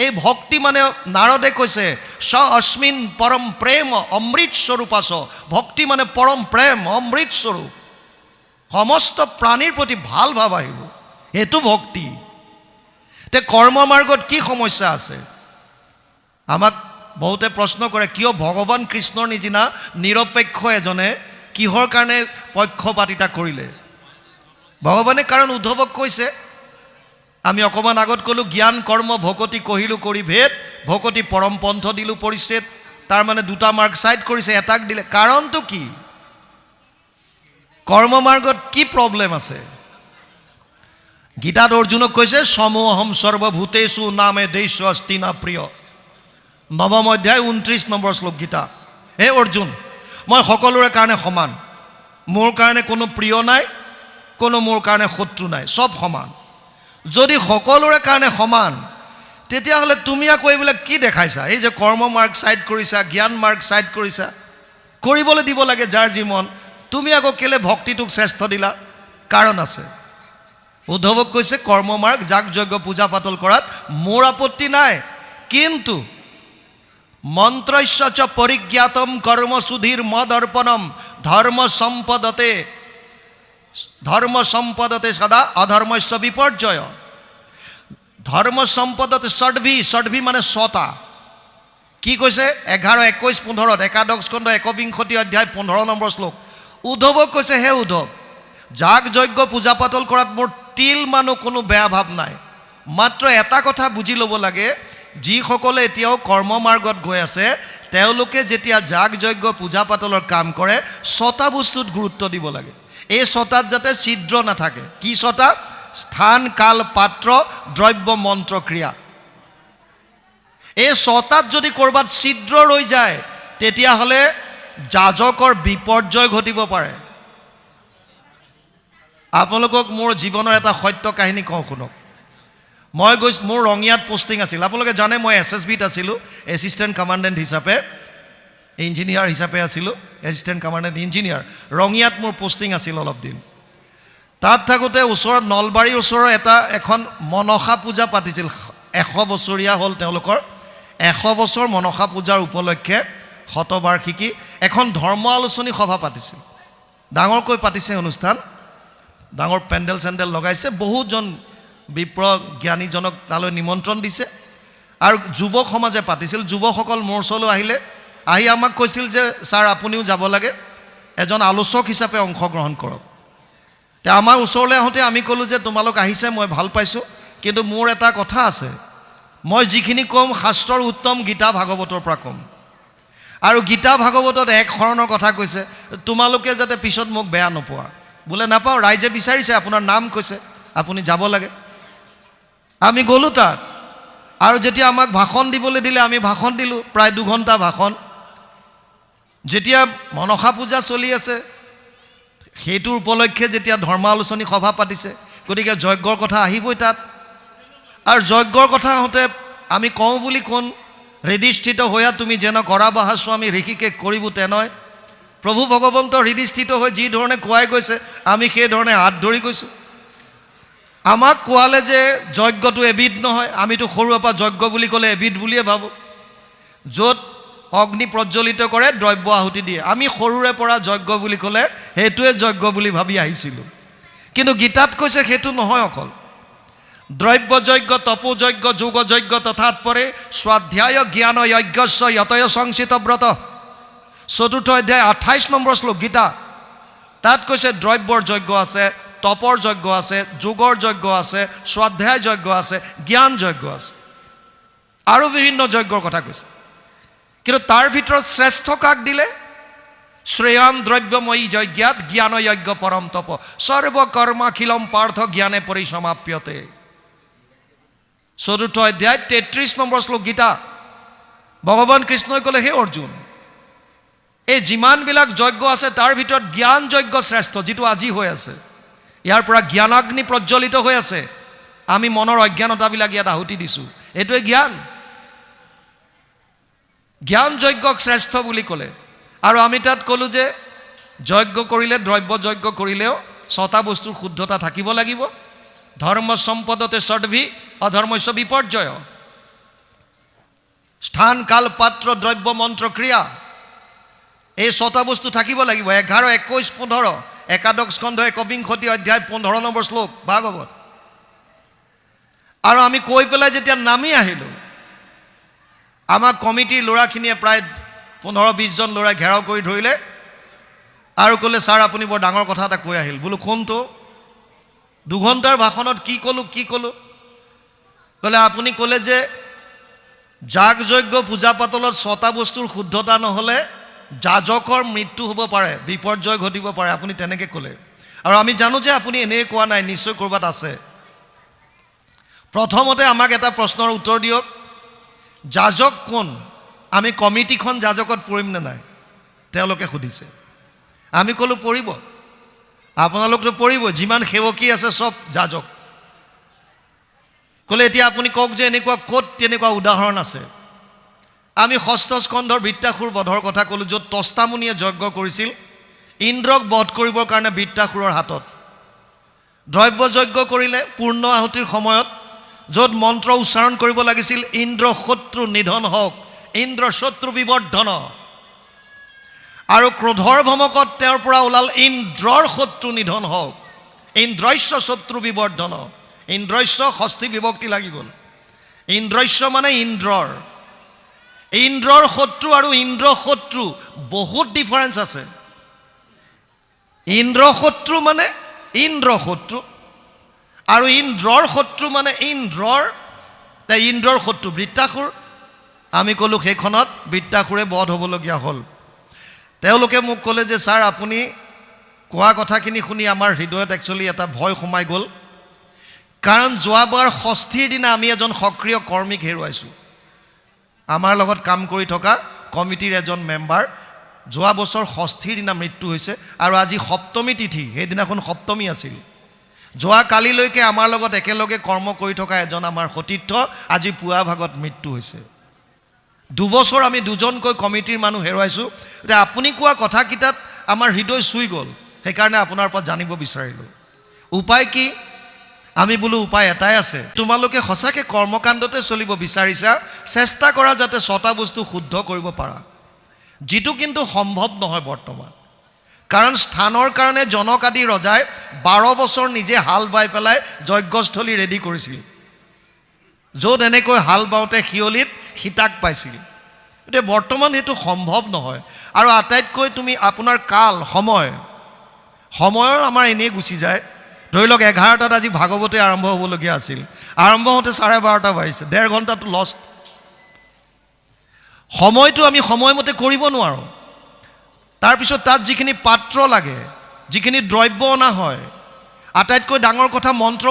এই ভক্তি মানে নাৰদে কৈছে স অস্মিন পৰম প্ৰেম অমৃত স্বৰূপ আছ। ভক্তি মানে পৰম প্ৰেম অমৃত স্বৰূপ, সমস্ত প্ৰাণীৰ প্ৰতি ভাল ভাৱ আহিব, এইটো ভক্তি। তে কৰ্ম মাৰ্গত কি সমস্যা আছে? আমাক বহুতে প্ৰশ্ন কৰে কিয় ভগৱান কৃষ্ণৰ নিচিনা নিৰপেক্ষ এজনে কিহৰ কাৰণে পক্ষপাতিতা কৰিলে? ভগৱানে কাৰণ উদ্ধৱক কৈছে, আমি অকণমান আগত ক'লোঁ জ্ঞান কৰ্ম ভকতি কহিলোঁ কৰি ভেদ, ভকতি পৰম পন্থ দিলোঁ পৰিচ্ছেদ। তাৰ মানে দুটা মাৰ্গ চাইড কৰিছে, এটাক দিলে। কাৰণটো কি? কৰ্ম মাৰ্গত কি প্ৰব্লেম আছে? গীতাত অৰ্জুনক কৈছে সমোহম সৰ্বভূতেষু নামে দেশ অস্তি না প্ৰিয়। নৱম অধ্যায় 29 নম্বৰ শ্লোক গীতা। হে অৰ্জুন, মই সকলোৰে কাৰণে সমান, মোৰ কাৰণে কোনো প্ৰিয় নাই, কোনো মোৰ কাৰণে শত্ৰু নাই, চব সমান। যদি সকলোৰে কাৰণে সমান, তেতিয়াহ'লে তুমি আকৌ এইবিলাক কি দেখাইছা? এই যে কৰ্ম মাৰ্গ চাইড কৰিছা, জ্ঞান মাৰ্গ চাইড কৰিছা, কৰিবলৈ দিব লাগে যাৰ যি মন, তুমি আকৌ কেলে ভক্তিটোক শ্ৰেষ্ঠ দিলা? কাৰণ আছে। উদ্ধৱক কৈছে কৰ্ম মাৰ্গ যাগ যজ্ঞ পূজা পাতল কৰাত মোৰ আপত্তি নাই, কিন্তু মন্ত্ৰস্য চ পৰিজ্ঞাতম কৰ্মসুধীৰ মদৰ্পণম ধৰ্ম সম্পদতে সদা অধৰ্মস্য বিপৰ্যয়। ধৰ্ম সম্পদতে ষডভি মানে ছটা। কি কৈছে? 11, 21, 15 একাদশ স্কন্ধ 21 অধ্যায় 15 নম্বৰ শ্লোক। উদ্ধৱক কৈছে হে উদ্ধৱ, যাগ যজ্ঞ পূজা পাতল কৰাত মোৰ তিল মানুহ কোনো বেয়া ভাৱ নাই, মাত্ৰ এটা কথা বুজি ল'ব লাগে, যিসকলে এতিয়াও কৰ্ম মাৰ্গত গৈ আছে তেওঁলোকে যেতিয়া যাগ যজ্ঞ পূজা পাতলৰ কাম কৰে ছটা বস্তুত গুৰুত্ব দিব লাগে। এই ছটাত যাতে ছিদ্ৰ নাথাকে। কি ছটা? স্থান কাল পাত্ৰ দ্ৰব্য মন্ত্ৰ ক্ৰিয়া। এই ছটাত যদি ক'ৰবাত ছিদ্ৰ ৰৈ যায় তেতিয়াহ'লে যাজকৰ বিপৰ্যয় ঘটিব পাৰে। আপোনালোকক মোৰ জীৱনৰ এটা সত্য কাহিনী কওঁ শুনক। মই মোৰ ৰঙিয়াত পোষ্টিং আছিল। আপোনালোকে জানে মই SSBত আছিলোঁ, এছিষ্টেণ্ট কমাণ্ডেণ্ট হিচাপে, ইঞ্জিনিয়াৰ হিচাপে আছিলোঁ, এছিষ্টেণ্ট কমাণ্ডেণ্ট ইঞ্জিনিয়াৰ। ৰঙিয়াত মোৰ পোষ্টিং আছিল অলপ দিন। তাত থাকোঁতে ওচৰত নলবাৰীৰ ওচৰৰ এখন মনসা পূজা পাতিছিল। 100 বছৰীয়া হ'ল তেওঁলোকৰ। 100 বছৰ মনসা পূজাৰ উপলক্ষে শতবাৰ্ষিকী এখন ধৰ্ম আলোচনী সভা পাতিছিল। ডাঙৰকৈ পাতিছে অনুষ্ঠান, ডাঙৰ পেণ্ডেল চেণ্ডেল লগাইছে, বহুতজন বিপ্ৰ জ্ঞানীজনক তালৈ নিমন্ত্ৰণ দিছে আৰু যুৱক সমাজে পাতিছিল। যুৱকসকল মোৰ ওচৰলৈ আহি আমাক কৈছিল যে ছাৰ আপুনিও যাব লাগে, এজন আলোচক হিচাপে অংশগ্ৰহণ কৰক। তে আমাৰ ওচৰলৈ আহোঁতে আমি ক'লোঁ যে তোমালোক আহিছে মই ভাল পাইছোঁ, কিন্তু মোৰ এটা কথা আছে, মই যিখিনি ক'ম শাস্ত্ৰৰ উত্তম গীতা ভাগৱতৰ পৰা ক'ম। আৰু গীতা ভাগৱতত এক শৰণৰ কথা কৈছে, তোমালোকে যাতে পিছত মোক বেয়া নোপোৱা। বোলে নাপাওঁ, ৰাইজে বিচাৰিছে, আপোনাৰ নাম কৈছে, আপুনি যাব লাগে। আমি গ'লোঁ তাত, আৰু যেতিয়া আমাক ভাষণ দিবলৈ দিলে আমি ভাষণ দিলোঁ, প্ৰায় 2 ঘণ্টা ভাষণ। যেতিয়া মনসা পূজা চলি আছে সেইটোৰ উপলক্ষে যেতিয়া ধৰ্ম আলোচনী সভা পাতিছে, গতিকে যজ্ঞৰ কথা আহিবই তাত। আৰু যজ্ঞৰ কথা আহোঁতে আমি কওঁ বুলি কোন হৃদিস্থিত হৈয়া তুমি যেন কৰা বাহা স্বামী ঋষিকেশ কৰিব তেনেয়। প্ৰভু ভগৱন্ত হৃদিস্থিত হৈ যি ধৰণে কোৱাই গৈছে আমি সেই ধৰণে হাত ধৰি গৈছোঁ। আমাক কোৱালে যে যজ্ঞটো এবিধ নহয়, আমিতো সৰুৰে পৰা যজ্ঞ বুলি ক'লে এবিধ বুলিয়ে ভাবোঁ। য'ত অগ্নি প্ৰজ্বলিত কৰে দ্ৰব্য আহুতি দিয়ে, আমি সৰুৰে পৰা যজ্ঞ বুলি ক'লে সেইটোৱে যজ্ঞ বুলি ভাবি আহিছিলোঁ। কিন্তু গীতাত কৈছে সেইটো নহয় অকল। দ্ৰব্য যজ্ঞ তপো যজ্ঞ যোগ যজ্ঞ তথাৎ পৰে স্বাধ্যায় জ্ঞান যজ্ঞস্য যতয় সংচিত ব্ৰত। 4ৰ্থ অধ্যায় 28 নম্বৰ শ্লোক গীতা। তাত কৈছে দ্ৰব্যৰ যজ্ঞ আছে, তপৰ যজ্ঞ আছে, যোগৰ যজ্ঞ আছে, স্বাধ্যায় যজ্ঞ আছে, জ্ঞান যজ্ঞ আছে, আৰু বিভিন্ন যজ্ঞৰ কথা কৈছে। কিন্তু তাৰ ভিতৰত শ্ৰেষ্ঠ কাক দিলে? শ্ৰেয়ান দ্ৰব্যময়ী যজ্ঞাত জ্ঞান যজ্ঞ পৰম তপ সৰ্বকৰ্মাখিলম পাৰ্থ জ্ঞানে পৰিসমাপ্যতে। 4ৰ্থ অধ্যায় 33 নম্বৰ শ্লোক গীতা। ভগৱান কৃষ্ণই ক'লে হে অৰ্জুন, এই যিমানবিলাক যজ্ঞ আছে তাৰ ভিতৰত জ্ঞান যজ্ঞ শ্ৰেষ্ঠ, যিটো আজি হৈ আছে। ইয়াৰ পৰা জ্ঞানাগ্নি প্ৰজ্বলিত হৈ আছে, আমি মনৰ অজ্ঞানতাবিলাক ইয়াত আহুতি দিছোঁ, এইটোৱে জ্ঞান। জ্ঞান যজ্ঞক শ্ৰেষ্ঠ বুলি ক'লে। আৰু আমি তাত ক'লোঁ যে যজ্ঞ কৰিলে, দ্ৰব্য যজ্ঞ কৰিলেও 6টা বস্তুৰ শুদ্ধতা থাকিব লাগিব। ধৰ্ম সম্পদতে ষডভি অধৰ্মস্য বিপৰ্যয়। স্থান কাল পাত্ৰ দ্ৰব্য মন্ত্ৰ ক্ৰিয়া এই ছটা বস্তু থাকিব লাগিব 11 21 15 একাদশ স্কন্ধ 21 অধ্যায় 15 নম্বৰ শ্লোক ভাগৱত আৰু আমি কৈ পেলাই যেতিয়া নামি আহিলোঁ আমাৰ কমিটিৰ ল'ৰাখিনিয়ে প্ৰায় 15-20 জন ল'ৰাই ঘেৰাও কৰি ধৰিলে আৰু ক'লে ছাৰ আপুনি বৰ ডাঙৰ কথা এটা কৈ আহিল বোলো কোনটো 2 ঘণ্টাৰ ভাষণত কি ক'লো ক'লে আপুনি ক'লে যে যাগ যজ্ঞ পূজা পাতলত 6টা বস্তুৰ শুদ্ধতা নহ'লে যাজকৰ মৃত্যু হ'ব পাৰে বিপৰ্যয় ঘটিব পাৰে আপুনি তেনেকৈ ক'লে আৰু আমি জানো যে আপুনি এনেই কোৱা নাই নিশ্চয় ক'ৰবাত আছে প্ৰথমতে আমাক এটা প্ৰশ্নৰ উত্তৰ দিয়ক যাজক কোন আমি কমিটিখন যাজকত পৰিম নে নাই তেওঁলোকে সুধিছে আমি ক'লো পৰিব আপোনালোকতো পৰিব যিমান সেৱকী আছে সব যাজক ক'লে এতিয়া আপুনি কওক যে এনেকুৱা ক'ত তেনেকুৱা উদাহৰণ আছে আমি 6ষ্ঠ স্কন্ধৰ বৃত্তাসুৰ বধৰ কথা ক'লো য'ত তস্তামুনিয়ে যজ্ঞ কৰিছিল ইন্দ্ৰক বধ কৰিবৰ কাৰণে বৃত্তাসুৰৰ হাতত দ্ৰব্য যজ্ঞ কৰিলে পূৰ্ণ আহুতিৰ সময়ত য'ত মন্ত্ৰ উচ্চাৰণ কৰিব লাগিছিল ইন্দ্ৰ শত্ৰু নিধন হওক ইন্দ্ৰ শত্ৰু বিবৰ্ধন আৰু ক্ৰোধৰ ভমকত তেওঁৰ পৰা ওলাল ইন্দ্ৰৰ শত্ৰু নিধন হওক ইন্দ্ৰস্য শত্ৰু বিবৰ্ধন ইন্দ্ৰস্য ষষ্ঠী বিভক্তি লাগি গ'ল ইন্দ্ৰস্য মানে ইন্দ্ৰৰ শত্ৰু আৰু ইন্দ্ৰ শত্ৰু বহুত ডিফাৰেন্স আছে ইন্দ্ৰ শত্ৰু মানে ইন্দ্ৰ শত্ৰু আৰু ইন্দ্ৰৰ শত্ৰু মানে ইন্দ্ৰৰ শত্ৰু বৃত্তাসুৰ আমি ক'লো সেইখনত বৃত্তাসুৰে বধ হ'বলগীয়া হ'ল তেওঁলোকে মোক ক'লে যে ছাৰ আপুনি কোৱা কথাখিনি শুনি আমাৰ হৃদয়ত একচুৱেলি এটা ভয় সোমাই গ'ল কাৰণ যোৱাবাৰ ষষ্ঠীৰ দিনা আমি এজন সক্ৰিয় কৰ্মীক হেৰুৱাইছোঁ আমাৰ লগত কাম কৰি থকা কমিটিৰ এজন মেম্বাৰ যোৱা বছৰ ষষ্ঠীৰ দিনা মৃত্যু হৈছে আৰু আজি সপ্তমী তিথি সেইদিনাখন সপ্তমী আছিল যোৱা কালিলৈকে আমাৰ লগত একেলগে কৰ্ম কৰি থকা এজন আমাৰ সতীৰ্থ আজি পুৱা ভাগত মৃত্যু হৈছে 2 বছৰ আমি দুজনকৈ কমিটিৰ মানুহ হেৰুৱাইছোঁ এতিয়া আপুনি কোৱা কথাকেইটাত আমাৰ হৃদয় চুই গ'ল সেইকাৰণে আপোনাৰ পৰা জানিব বিচাৰিলোঁ উপায় কি আমি বোলো উপায় এটাই আছে তোমালোকে সঁচাকৈ কৰ্মকাণ্ডতে চলিব বিচাৰিছা চেষ্টা কৰা যাতে 6টা বস্তু শুদ্ধ কৰিব পাৰা যিটো কিন্তু সম্ভৱ নহয় বৰ্তমান কাৰণ স্থানৰ কাৰণে জনক আদি ৰজাই 12 বছৰ নিজে হাল বাই পেলাই যজ্ঞস্থলী ৰেডি কৰিছিল য'ত এনেকৈ হাল বাওঁতে শিয়লিত সীতাক পাইছিল এতিয়া বৰ্তমান সেইটো সম্ভৱ নহয় আৰু আটাইতকৈ তুমি আপোনাৰ কাল সময়ৰ আমাৰ এনেই গুচি যায় ধৰি লওক 11টাত আজি ভাগৱতে আৰম্ভ হ'বলগীয়া আছিল আৰম্ভ হওঁতে 12:30 বাজিছে 1.5 ঘণ্টাটো লষ্ট সময়টো আমি সময়মতে কৰিব নোৱাৰোঁ তাৰপিছত তাত যিখিনি পাত্ৰ লাগে যিখিনি দ্ৰব্য অনা হয় আটাইতকৈ ডাঙৰ কথা মন্ত্ৰ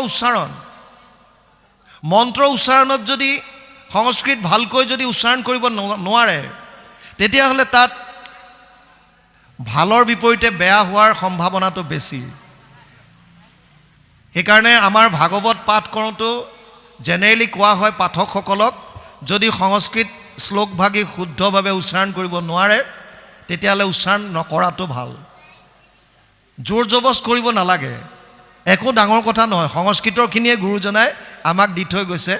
উচ্চাৰণত যদি সংস্কৃত ভালকৈ যদি উচ্চাৰণ কৰিব নোৱাৰে তেতিয়াহ'লে তাত ভালৰ বিপৰীতে বেয়া হোৱাৰ সম্ভাৱনাটো বেছি সেইকাৰণে আমাৰ ভাগৱত পাঠ কৰোঁতে জেনেৰেলি কোৱা হয় পাঠকসকলক যদি সংস্কৃত শ্লোকভাগী শুদ্ধভাৱে উচ্চাৰণ কৰিব নোৱাৰে তেতিয়াহ'লে উচ্চাৰণ নকৰাটো ভাল জোৰ জবজ কৰিব নালাগে একো ডাঙৰ কথা নহয় সংস্কৃতৰখিনিয়ে গুৰুজনাই আমাক দি থৈ গৈছে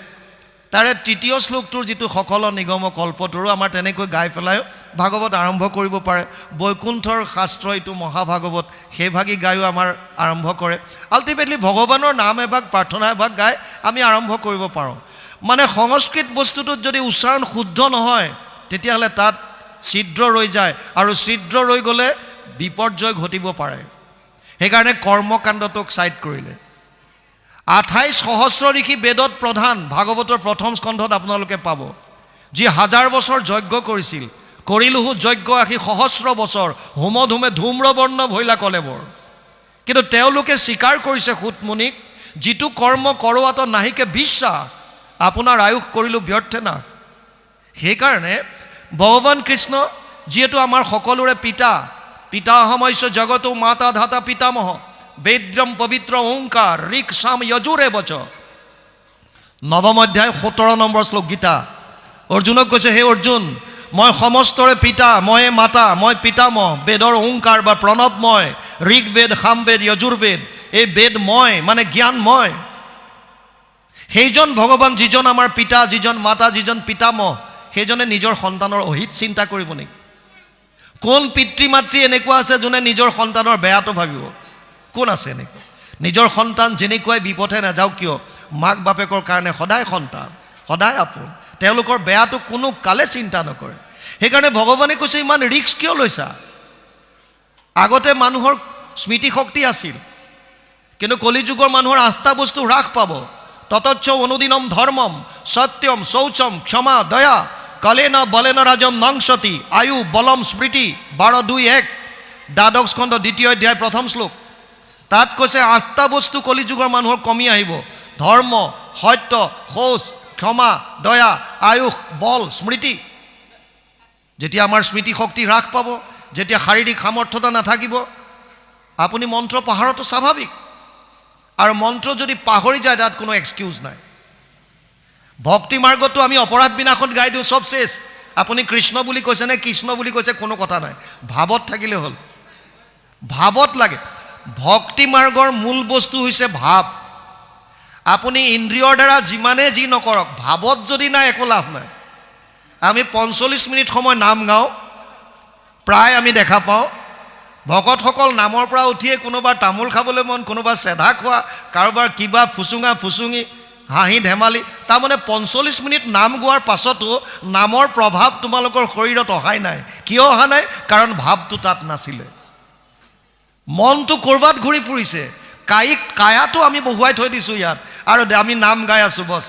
তাৰে 3য় শ্লোকটোৰ যিটো সকল নিগম কল্পতৰু আমাৰ তেনেকৈ গাই পেলাই ভাগৱত আৰম্ভ কৰিব পাৰে বৈকুণ্ঠৰ শাস্ত্ৰ এইটো মহাভাগৱত সেইভাগী গায়ো আমাৰ আৰম্ভ কৰে আল্টিমেটলি ভগৱানৰ নাম এভাগ প্ৰাৰ্থনা এভাগ গাই আমি আৰম্ভ কৰিব পাৰোঁ মানে সংস্কৃত বস্তুটোত যদি উচ্চাৰণ শুদ্ধ নহয় তেতিয়াহ'লে তাত ছিদ্ৰ ৰৈ যায় আৰু ছিদ্ৰ ৰৈ গ'লে বিপৰ্যয় ঘটিব পাৰে সেইকাৰণে কৰ্মকাণ্ডটোক ছাইড কৰিলে 28 সহস্ৰ ঋষি বেদত প্ৰধান ভাগৱতৰ প্ৰথম স্কন্ধত আপোনালোকে পাব যি 1000 বছৰ যজ্ঞ কৰিছিল কৰিলোহু যজ্ঞ আহি সহস্ৰ বছৰ হোমধুমে ধূম্ৰবৰ্ণ ভৈলা কলেবৰ কিন্তু তেওঁলোকে স্বীকাৰ কৰিছে সুতমুনিক যিটো কৰ্ম কৰোৱাত নাহিকে বিশ্বাস আপোনাৰ আয়ুস কৰিলোঁ ব্যৰ্থে না সেইকাৰণে ভগৱান কৃষ্ণ যিহেতু আমাৰ সকলোৰে পিতাহমস্য জগতো মাতা ধাতা পিতামহ বেদ্যম পবিত্ৰ ওংকাৰ ঋক সাম যজুৰে বচ 9ম অধ্যায় 17 নম্বৰ শ্লোক গীতা অৰ্জুনক কৈছে হে অৰ্জুন মই সমস্তৰে পিতা মই মাতা মই পিতামহ বেদৰ ওংকাৰ বা প্ৰণৱ মই ঋগ্বেদ সামবেদ যজুৰ্বেদ এই বেদ মই মানে জ্ঞান সেইজন ভগৱান যিজন আমাৰ পিতা যিজন মাতা যিজন পিতামহ সেইজনে নিজৰ সন্তানৰ অহিত চিন্তা কৰিব নেকি? কোন পিতৃ মাতৃ এনেকুৱা আছে যোনে নিজৰ সন্তানৰ বেয়াটো ভাবিব? কোন আছে এনেকুৱা? নিজৰ সন্তান যেনেকুৱাই বিপথে নাযাওক কিয়, মাক বাপেকৰ কাৰণে সদায় সন্তান, সদায় আপোন, তেওঁলোকৰ বেয়াটো কোনো কালে চিন্তা নকৰে। সেইকাৰণে ভগৱানে কৈছে ইমান ৰিস্ক কিয় লৈছা? আগতে মানুহৰ স্মৃতি শক্তি আছিল, কিন্তু কলিযুগৰ মানুহৰ 8টা বস্তু হ্ৰাস পাব। ততচ্চ অনুদিনম ধৰ্মম সত্যম শৌচম ক্ষমা দয়া কলেন বলেন ৰাজম নংসতি আয়ু বলম স্মৃতি 12:2:1 দ্বাদশ খণ্ড 2য় অধ্যায় 1ম শ্লোক। তাত কৈছে 8টা বস্তু কলিযুগৰ মানুহৰ কমি আহিব: ধৰ্ম, সত্য, শৌচ, ক্ষমা, দয়া, আয়ুষ, বল, স্মৃতি। যেতিয়া আমাৰ স্মৃতি শক্তি হ্ৰাস পাব, যেতিয়া শাৰীৰিক সামৰ্থ্যতা নাথাকিব, আপুনি মন্ত্ৰ পাহৰাটো স্বাভাৱিক। আৰু মন্ত্ৰ যদি পাহৰি যায় তাত কোনো এক্সকিউজ নাই। ভক্তি মাৰ্গতো আমি অপৰাধ বিনাশত গাই দিওঁ, চব শেষ। আপুনি কৃষ্ণ বুলি কৈছে নে কৃষ্ণ বুলি কৈছে কোনো কথা নাই, ভাৱত থাকিলে হ'ল, ভাৱত লাগে। ভক্তি মাৰ্গৰ মূল বস্তু হৈছে ভাৱ। আপুনি ইন্দ্ৰিয়ৰ দ্বাৰা যিমানে যি নকৰক, ভাৱত যদি নাই একো লাভ নাই। আমি 45 মিনিট সময় নাম গাওঁ, প্ৰায় আমি দেখা পাওঁ ভকতসকল নামৰ পৰা উঠিয়ে কোনোবা তামোল খাবলৈ মন, কোনোবা চেধা খোৱা, কাৰোবাৰ কিবা ফুচুঙা ফুচুঙি, হাঁহি ধেমালি। তাৰমানে 45 মিনিট নাম গোৱাৰ পাছতো নামৰ প্ৰভাৱ তোমালোকৰ শৰীৰত অহাই নাই। কিয় অহা নাই? কাৰণ ভাৱটো তাত নাছিলে, মনটো ক'ৰবাত ঘূৰি ফুৰিছে। কায়াটো আমি বহুৱাই থৈ দিছোঁ ইয়াত, আৰু আমি নাম গাই আছোঁ বছ।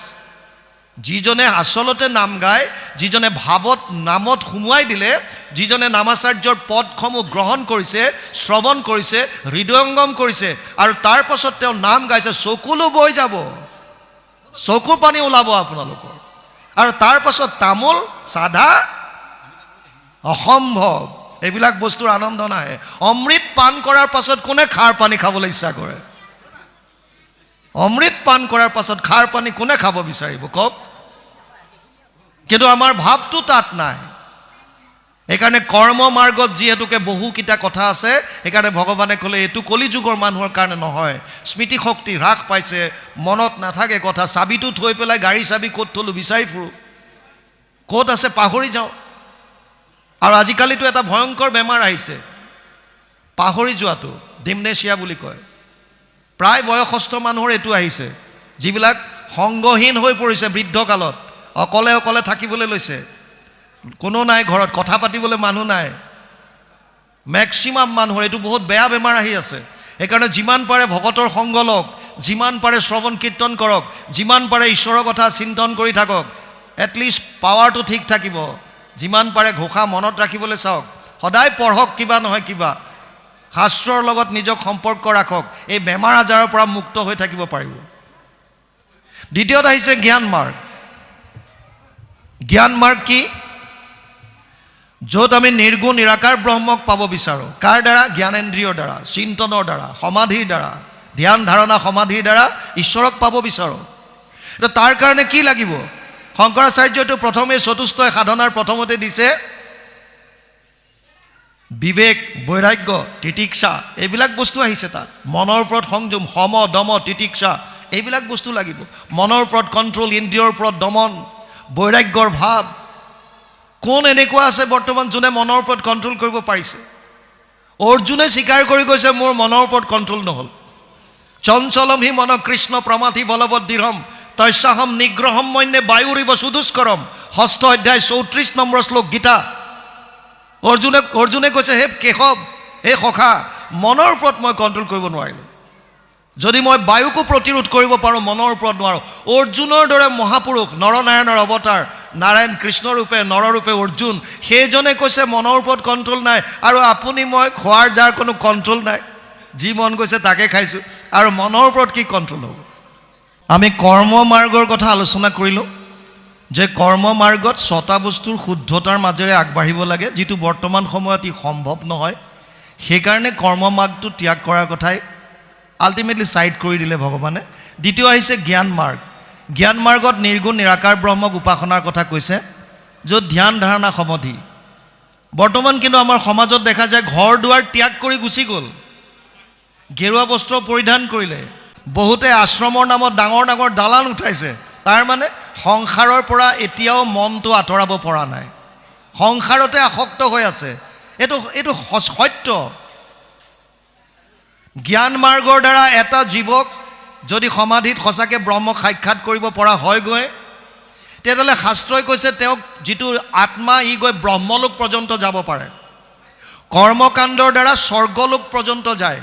যিজনে আচলতে নাম গায়, যিজনে ভাৱত নামত সোমোৱাই দিলে, যিজনে নামাচাৰ্যৰ পদসমূহ গ্ৰহণ কৰিছে, শ্ৰৱণ কৰিছে, হৃদয়ংগম কৰিছে, আৰু তাৰ পাছত তেওঁ নাম গাইছে, চকুলো বৈ যাব, চকু পানী ওলাব আপোনালোকৰ। আৰু তাৰ পাছত তামোল চাধা অসম্ভৱ, এইবিলাক বস্তুৰ আনন্দ নাহে। অমৃত পান কৰাৰ পাছত কোনে খাৰ পানী খাবলৈ ইচ্ছা কৰে? অমৃত পান কৰাৰ পাছত খাৰ পানী কোনে খাব বিচাৰিব কওক? কিন্তু আমাৰ ভাৱটো তাত নাই। সেইকাৰণে কৰ্ম মাৰ্গত যিহেতুকে বহুকেইটা কথা আছে, সেইকাৰণে ভগৱানে ক'লে এইটো কলিযুগৰ মানুহৰ কাৰণে নহয়। স্মৃতি শক্তি হ্ৰাস পাইছে, মনত নাথাকে কথা, চাবিটো থৈ পেলাই গাড়ী চাবি ক'ত থলোঁ বিচাৰি ফুৰোঁ, ক'ত আছে পাহৰি যাওঁ। আৰু আজিকালিতো এটা ভয়ংকৰ বেমাৰ আহিছে, পাহৰি যোৱাটো, ডিমনেচিয়া বুলি কয়। প্ৰায় বয়সস্থ মানুহৰ এইটো আহিছে, যিবিলাক সংগহীন হৈ পৰিছে বৃদ্ধকালত, অকলে অকলে থাকিবলৈ লৈছে, কোনো নাই ঘৰত, কথা পাতিবলৈ মানুহ নাই। মেক্সিমাম মানুহৰ এইটো বহুত বেয়া বেমাৰ আহি আছে। সেইকাৰণে যিমান পাৰে ভকতৰ সংগ লওক, যিমান পাৰে শ্ৰৱণ কীৰ্তন কৰক, যিমান পাৰে ঈশ্বৰৰ কথা চিন্তন কৰি থাকক, এটলিষ্ট পাৱাৰটো ঠিক থাকিব। যিমান পাৰে ঘোষা মনত ৰাখিবলৈ চাওক, সদায় পঢ়ক কিবা নহয় কিবা, শাস্ত্ৰৰ লগত নিজক সম্পৰ্ক ৰাখক, এই বেমাৰ আজাৰৰ পৰা মুক্ত হৈ থাকিব পাৰিব। দ্বিতীয়ত আহিছে জ্ঞান মাৰ্গ। জ্ঞান মাৰ্গ কি? য'ত আমি নিৰ্গুণ নিৰাকাৰ ব্ৰহ্মক পাব বিচাৰোঁ। কাৰ দ্বাৰা? জ্ঞানেন্দ্ৰিয়ৰ দ্বাৰা, চিন্তনৰ দ্বাৰা, সমাধিৰ দ্বাৰা, ধ্যান ধাৰণা সমাধিৰ দ্বাৰা ঈশ্বৰক পাব বিচাৰোঁ। তাৰ কাৰণে কি লাগিব? শংকৰাচাৰ্যটো প্ৰথমে চতুষ্টয় সাধনাৰ প্ৰথমতে দিছে বিবেক, বৈৰাগ্য, তিতিক্ষা, এইবিলাক বস্তু আহিছে তাত। মনৰ ওপৰত সংযম, সম দম তিতিক্ষা, এইবিলাক বস্তু লাগিব। মনৰ ওপৰত কণ্ট্ৰল, ইন্দ্ৰিয়ৰ ওপৰত দমন, বৈৰাগ্যৰ ভাৱ। কোন এনেকুৱা আছে বৰ্তমান যোনে মনৰ ওপৰত কণ্ট্ৰল কৰিব পাৰিছে? অৰ্জুনে স্বীকাৰ কৰি কৈছে মোৰ মনৰ ওপৰত কণ্ট্ৰল নহ'ল। চঞ্চলম হি মন কৃষ্ণ প্ৰমাথি বলবৎ দৃঢ়ম তস্যাহম নিগ্ৰহম মন্যে বায়ুৰিব সুদুষ্কৰম। 6ষ্ঠ অধ্যায় 34 নম্বৰ শ্লোক গীতা। অৰ্জুনে কৈছে হে কেশৱ, হে সখা, মনৰ ওপৰত মই কণ্ট্ৰল কৰিব নোৱাৰিলোঁ। যদি মই বায়ুকো প্ৰতিৰোধ কৰিব পাৰোঁ, মনৰ ওপৰত নোৱাৰোঁ। অৰ্জুনৰ দৰে মহাপুৰুষ, নৰনাৰায়ণৰ অৱতাৰ, নাৰায়ণ কৃষ্ণৰূপে নৰৰূপে অৰ্জুন, সেইজনে কৈছে মনৰ ওপৰত কণ্ট্ৰল নাই। আৰু আপুনি মই খোৱাৰ যাৰ কোনো কণ্ট্ৰল নাই, যি মন গৈছে তাকে খাইছোঁ, আৰু মনৰ ওপৰত কি কণ্ট্ৰল হ'ব? আমি কৰ্ম মাৰ্গৰ কথা আলোচনা কৰিলোঁ যে কৰ্ম মাৰ্গত 6টা বস্তুৰ শুদ্ধতাৰ মাজেৰে আগবাঢ়িব লাগে, যিটো বৰ্তমান সময়ত ই সম্ভৱ নহয়। সেইকাৰণে কৰ্ম মাৰ্গটো ত্যাগ কৰাৰ কথাই আল্টিমেটলি চাইড কৰি দিলে ভগৱানে। দ্বিতীয় আহিছে জ্ঞান মাৰ্গ। জ্ঞান মাৰ্গত নিৰ্গুণ নিৰাকাৰ ব্ৰহ্মক উপাসনাৰ কথা কৈছে, য'ত ধ্যান ধাৰণা সমাধি। বৰ্তমান কিন্তু আমাৰ সমাজত দেখা যায় ঘৰ দুৱাৰ ত্যাগ কৰি গুচি গ'ল, গেৰুৱা বস্ত্ৰ পৰিধান কৰিলে, বহুতে আশ্ৰমৰ নামত ডাঙৰ ডাঙৰ দালান উঠাইছে। তাৰ মানে সংসাৰৰ পৰা এতিয়াও মনটো আঁতৰাব পৰা নাই, সংসাৰতে আসক্ত হৈ আছে। এইটো সত্য। জ্ঞান মাৰ্গৰ দ্বাৰা এটা জীৱক যদি সমাধিত সঁচাকৈ ব্ৰহ্ম সাক্ষাৎ কৰিব পৰা হয়গৈ, তেতিয়াহ'লে শাস্ত্ৰই কৈছে তেওঁক যিটো আত্মা ই গৈ ব্ৰহ্মলোক পৰ্যন্ত যাব পাৰে, কৰ্মকাণ্ডৰ দ্বাৰা স্বৰ্গলোক পৰ্যন্ত যায়।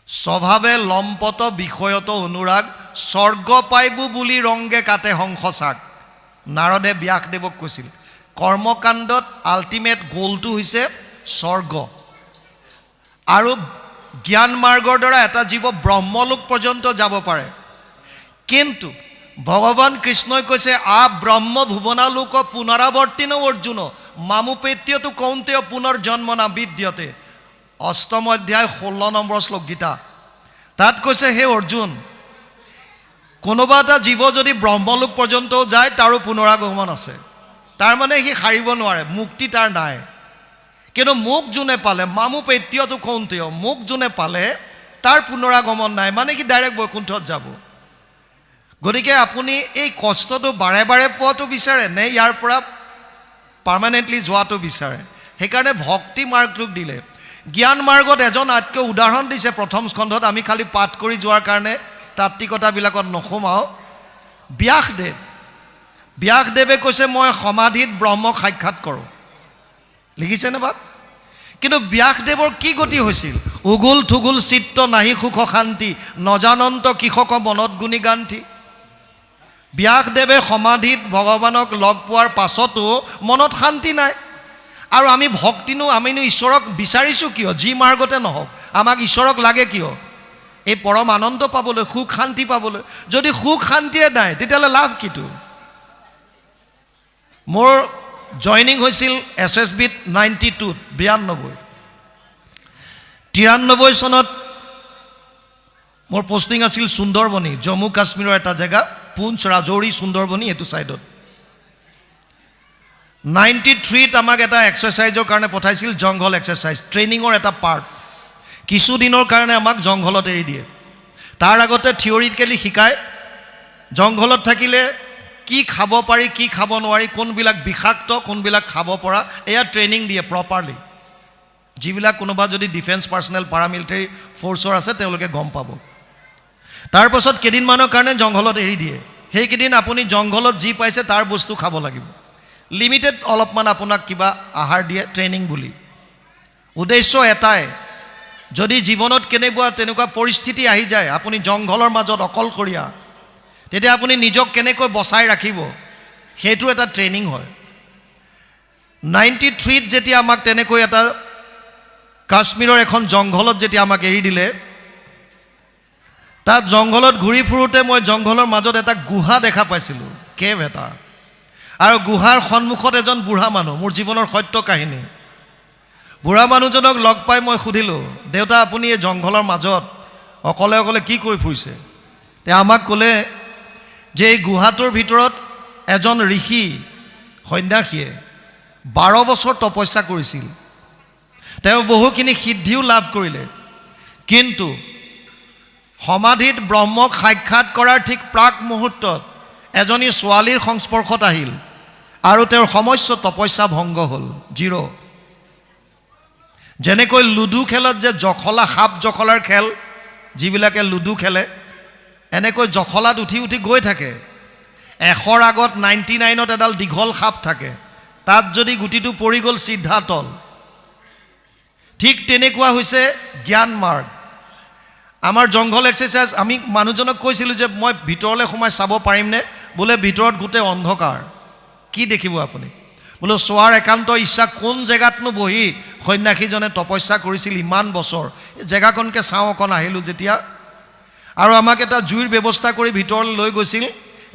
স্বভাৱে লম্পট বিষয়ত অনুৰাগ, স্বৰ্গ পাইবু বুলি ৰংগে কাটে হংসচাক। নাৰদে ব্যাসদেৱক কৈছিল কৰ্মকাণ্ডত আল্টিমেট গ'লটো হৈছে স্বৰ্গ, আৰু জ্ঞান মাৰ্গৰ দ্বাৰা এটা জীৱ ব্ৰহ্মলোক পৰ্যন্ত যাব পাৰে। কিন্তু ভগৱান কৃষ্ণই কৈছে ব্ৰহ্ম ভুৱনালোক পুনৰাৱৰ্তিন অৰ্জুন মামুপেত্যটো কৌন্তেয় পুনৰ্জন্ম না বিদ্যতে। ৮ম অধ্যায় 16 নম্বৰ শ্লোক গীতা। তাত কৈছে হে অৰ্জুন, কোনোবা এটা জীৱ যদি ব্ৰহ্মলোক পৰ্যন্তও যায় তাৰো পুনৰাগমন আছে। তাৰমানে সি সাৰিব নোৱাৰে, মুক্তি তাৰ নাই। কিন্তু মোক যোনে পালে মামুপেত্যটো কৌন্তেয়, মোক যোনে পালে তাৰ পুনৰাগমন নাই, মানে কি ডাইৰেক্ট বৈকুণ্ঠত যাব। গতিকে আপুনি এই কষ্টটো বাৰে বাৰে পোৱাটো বিচাৰে নে ইয়াৰ পৰা পাৰ্মানেণ্টলি যোৱাটো বিচাৰে? সেইকাৰণে ভক্তি মাৰ্গটোক দিলে। জ্ঞান মাৰ্গত এজন আতকৈ উদাহৰণ দিছে প্ৰথম স্কন্ধত, আমি খালি পাঠ কৰি যোৱাৰ কাৰণে তাত্ত্বিকতাবিলাকত নোসোমাওঁ। ব্যাসদেৱে কৈছে মই সমাধিত ব্ৰহ্মক সাক্ষাৎ কৰোঁ, লিখিছেনে বাপ? কিন্তু ব্যাসদেৱৰ কি গতি হৈছিল? উগুল থুগুল চিত্ত নাহি সুখ শান্তি, নজানন্ত কৃষক মনত গুণী গান্তি। ব্যাসদেৱে সমাধিত ভগৱানক লগ পোৱাৰ পাছতো মনত শান্তি নাই। আৰু আমি আমিনো ঈশ্বৰক বিচাৰিছোঁ কিয়? যি মাৰ্গতে নহওক আমাক ঈশ্বৰক লাগে কিয়? এই পৰম আনন্দ পাবলৈ, সুখ শান্তি পাবলৈ। যদি সুখ শান্তিয়ে নাই তেতিয়াহ'লে লাভ কিটো? মোৰ জইনিং হৈছিল SSBত 92, 93 চনত মোৰ পষ্টিং আছিল সুন্দৰবনী, জম্মু কাশ্মীৰৰ এটা জেগা, পুঞ্চ, ৰাজৌৰি, সুন্দৰবনী এইটো ছাইডত। 93ত আমাক এটা এক্সাৰচাইজৰ কাৰণে পঠাইছিল, জংঘল এক্সাৰচাইজ, ট্ৰেইনিঙৰ এটা পাৰ্ট। কিছুদিনৰ কাৰণে আমাক জংঘলত এৰি দিয়ে। তাৰ আগতে থিয়ৰিটিকেলি শিকায় জংঘলত থাকিলে কি খাব পাৰি, কি খাব নোৱাৰি, কোনবিলাক বিষাক্ত, কোনবিলাক খাব পৰা, এয়া ট্ৰেইনিং দিয়ে প্ৰপাৰলি। যিবিলাক কোনোবা যদি ডিফেন্স পাৰ্চনেল পাৰামিলিটাৰী ফ'ৰ্চৰ আছে তেওঁলোকে গম পাব। তাৰপাছত কেইদিনমানৰ কাৰণে জংঘলত এৰি দিয়ে। সেইকেইদিন আপুনি জংঘলত যি পাইছে তাৰ বস্তু খাব লাগিব। লিমিটেড অলপমান আপোনাক কিবা আহাৰ দিয়ে, ট্ৰেইনিং বুলি। উদ্দেশ্য এটাই, যদি জীৱনত তেনেকুৱা পৰিস্থিতি আহি যায়, আপুনি জংঘলৰ মাজত অকলশৰীয়া, তেতিয়া আপুনি নিজক কেনেকৈ বচাই ৰাখিব, সেইটো এটা ট্ৰেইনিং হয়। 93ত যেতিয়া আমাক তেনেকৈ এটা কাশ্মীৰৰ এখন জংঘলত যেতিয়া আমাক এৰি দিলে, তাত জংঘলত ঘূৰি ফুৰোঁতে মই জংঘলৰ মাজত এটা গুহা দেখা পাইছিলোঁ, কেভ এটা। আৰু গুহাৰ সন্মুখত এজন বুঢ়া মানুহ, মোৰ জীৱনৰ সত্য কাহিনী। বুঢ়া মানুহজনক লগ পাই মই সুধিলোঁ, দেউতা আপুনি এই জংঘলৰ মাজত অকলে অকলে কি কৰি ফুৰিছে? তেওঁ আমাক ক'লে যে এই গুহাটোৰ ভিতৰত এজন ঋষি সন্ন্যাসীয়ে 12 বছৰ তপস্যা কৰিছিল। তেওঁ বহুখিনি সিদ্ধিও লাভ কৰিলে, কিন্তু সমাধিত ব্ৰহ্মক সাক্ষাৎ কৰাৰ ঠিক প্ৰাক মুহূৰ্তত এজনী ছোৱালীৰ সংস্পৰ্শত আহিল আৰু তেওঁৰ সমস্ত তপস্যা ভংগ হ'ল, 0। যেনেকৈ লুডু খেলত যে জখলা, সাপ জখলাৰ খেল, যিবিলাকে লুডু খেলে, এনেকৈ জখলাত উঠি উঠি গৈ থাকে। 100ৰ আগত 99ত এডাল দীঘল সাপ থাকে, তাত যদি গুটিটো পৰি গ'ল চিধা তল। ঠিক তেনেকুৱা হৈছে জ্ঞান মাৰ্গ। আমাৰ জংঘল এক্সাৰচাইজ, আমি মানুহজনক কৈছিলোঁ যে মই ভিতৰলৈ সোমাই চাব পাৰিমনে? বোলে ভিতৰত গোটেই অন্ধকাৰ, কি দেখিব আপুনি? বোলো চোৱাৰ একান্ত ইচ্ছা, কোন জেগাতনো বহি সন্ন্যাসীজনে তপস্যা কৰিছিল ইমান বছৰ, জেগাকণকে চাওঁ অকণ আহিলোঁ যেতিয়া। আৰু আমাক এটা জুইৰ ব্যৱস্থা কৰি ভিতৰলৈ লৈ গৈছিল।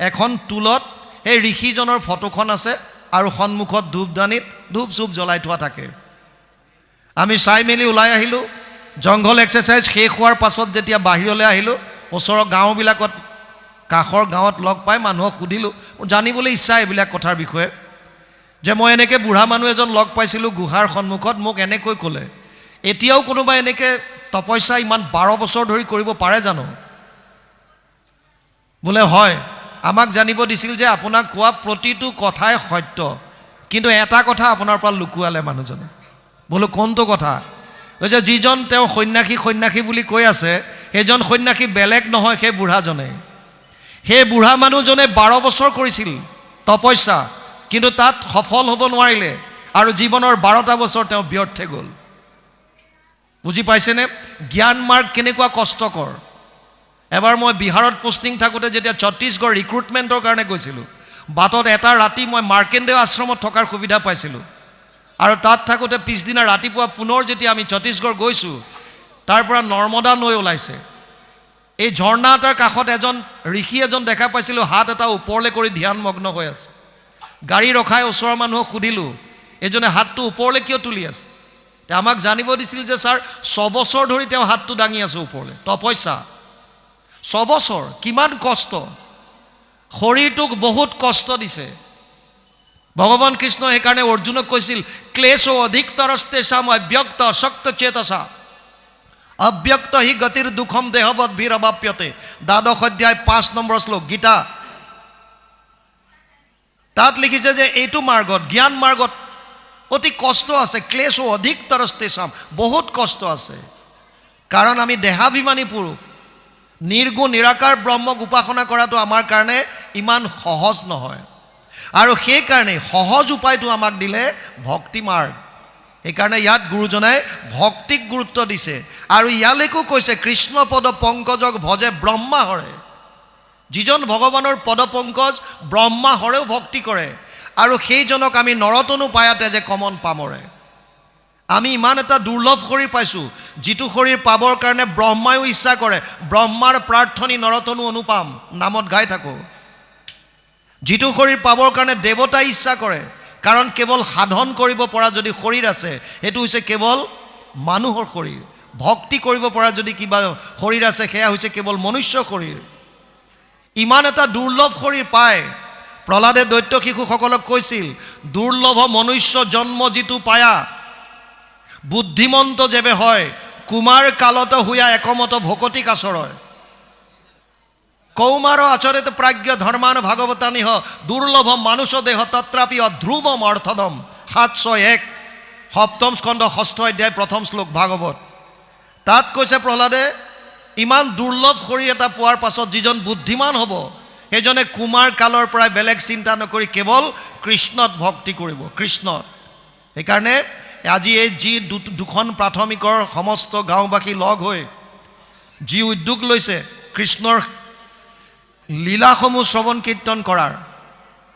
এখন টুলত সেই ঋষিজনৰ ফটোখন আছে আৰু সন্মুখত ধূপদানিত ধূপ চুপ জ্বলাই থোৱা থাকে। আমি চাই মেলি ওলাই আহিলোঁ। জংঘল এক্সাৰচাইজ শেষ হোৱাৰ পাছত যেতিয়া বাহিৰলৈ আহিলোঁ, ওচৰৰ গাঁওবিলাকত, কাষৰ গাঁৱত লগ পাই মানুহক সুধিলোঁ, জানিবলৈ ইচ্ছা এইবিলাক কথাৰ বিষয়ে, যে মই এনেকৈ বুঢ়া মানুহ এজন লগ পাইছিলোঁ গুহাৰ সন্মুখত, মোক এনেকৈ ক'লে। এতিয়াও কোনোবা এনেকৈ তপস্যা ইমান 12 বছৰ ধৰি কৰিব পাৰে জানো? বোলে হয়, আমাক জানিব দিছিল যে আপোনাক কোৱা প্ৰতিটো কথাই সত্য, কিন্তু এটা কথা আপোনাৰ পৰা লুকুৱালে মানুহজনে। বোলো কোনটো কথা? কৈছে যিজন তেওঁ সন্যাসী বুলি কৈ আছে, সেইজন সন্যাসী বেলেগ নহয়, সেই বুঢ়াজনে। সেই বুঢ়া মানুহজনে 12 বছৰ কৰিছিল তপস্যা, কিন্তু তাত সফল হ'ব নোৱাৰিলে, আৰু জীৱনৰ 12টা বছৰ তেওঁ ব্যৰ্থে গ'ল। বুজি পাইছেনে জ্ঞান মাৰ্গ কেনেকুৱা কষ্টকৰ? এবাৰ মই বিহাৰত পোষ্টিং থাকোঁতে যেতিয়া ছত্তীশগড় ৰিক্ৰুটমেণ্টৰ কাৰণে গৈছিলোঁ, বাটত এটা ৰাতি মই মাৰ্কেণ্ডেয় আশ্ৰমত থকাৰ সুবিধা পাইছিলোঁ, আৰু তাত থাকোঁতে পিছদিনা ৰাতিপুৱা পুনৰ যেতিয়া আমি ছত্তীশগড় গৈছোঁ, তাৰ পৰা নৰ্মদা নৈ ওলাইছে। এই ঝৰ্ণা এটাৰ কাষত ঋষি এজন দেখা পাইছিলোঁ, হাত এটা ওপৰলৈ কৰি ধ্যানমগ্ন হৈ আছে। গাড়ী ৰখাই ওচৰৰ মানুহক সুধিলোঁ, এইজনে হাতটো ওপৰলৈ কিয় তুলি আছে? আমাক জানিব দিছিল যে ছাৰ 6 বছৰ ধৰি তেওঁ হাতটো দাঙি আছে ওপৰলৈ, তপস্যা। 6 বছৰ, কিমান কষ্ট! শৰীৰটোক বহুত কষ্ট দিছে। ভগৱান কৃষ্ণ সেইকাৰণে অৰ্জুনক কৈছিল, ক্লেশ অধিকতৰস্তেষাম অব্যক্ত শক্ত চেতসা অব্যক্ত হি গতিৰ দুখম দেহবৎ ভীৰবাপ্যতে। 12 অধ্যায় 5 নম্বৰ শ্লোক গীতা। তাত লিখিছে যে এইটো মাৰ্গত, জ্ঞান মাৰ্গত অতি কষ্ট আছে। ক্লেশ অধিকতৰস্তেষাম, বহুত কষ্ট আছে, কাৰণ আমি দেহাভিমানী পুৰুষ। নিৰ্গুণ নিৰাকাৰ ব্ৰহ্মক উপাসনা কৰাটো আমাৰ কাৰণে ইমান সহজ নহয়, আৰু সেইকাৰণে সহজ উপায়টো আমাক দিলে ভক্তি মাৰ্গ। সেইকাৰণে ইয়াত গুৰুজনাই ভক্তিক গুৰুত্ব দিছে, আৰু ইয়ালৈকো কৈছে কৃষ্ণ পদ পংকজক ভজে ব্ৰহ্মা হৰে। যিজন ভগৱানৰ পদপংকজ ব্ৰহ্মা হৰেও ভক্তি কৰে, আৰু সেইজনক আমি নৰতনু পায়াতে যে কমন পামৰে। আমি ইমান এটা দুৰ্লভ শৰীৰ পাইছোঁ, যিটো শৰীৰ পাবৰ কাৰণে ব্ৰহ্মায়ো ইচ্ছা কৰে। ব্ৰহ্মাৰ প্ৰাৰ্থনী নৰতনু অনুপাম নামত গাই থাকোঁ। যিটো শৰীৰ পাবৰ কাৰণে দেৱতাই ইচ্ছা কৰে, কাৰণ কেৱল সাধন কৰিব পৰা যদি শৰীৰ আছে, সেইটো হৈছে কেৱল মানুহৰ শৰীৰ। ভক্তি কৰিব পৰা যদি কিবা শৰীৰ আছে, সেয়া হৈছে কেৱল মনুষ্য শৰীৰ। ইমান এটা দুৰ্লভ শৰীৰ পায়, প্ৰহ্লাদে দৈত্য শিশুসকলক কৈছিল, দুৰ্লভ মনুষ্য জন্ম যিটো পায়া, বুদ্ধিমন্ত যেবে হয়, কুমাৰ কালত হুয়া একমত ভকতিক আচৰয়। কৌমাৰ আচৰিত প্ৰাজ্ঞ ধৰ্মান ভাগৱতানিহ দুৰ্লভ মানুষ দেহ তত্ৰাপি অধ্ৰুৱম অৰ্থদম। 701 সপ্তম স্কন্ধ 6ষ্ঠ অধ্যায় 1ম শ্লোক ভাগৱত। তাত কৈছে প্ৰহ্লাদে, ইমান দুৰ্লভ শৰীৰ এটা পোৱাৰ পাছত যিজন বুদ্ধিমান হ'ব, সেইজনে কুমাৰ কালৰ পৰাই বেলেগ চিন্তা নকৰি কেৱল কৃষ্ণত ভক্তি কৰিব, কৃষ্ণত। সেইকাৰণে আজি এই যি দুখন প্ৰাথমিকৰ সমস্ত গাঁওবাসী লগ হৈ যি উদ্যোগ লৈছে কৃষ্ণৰ লীলাসমূহ শ্ৰৱণ কীৰ্তন কৰাৰ,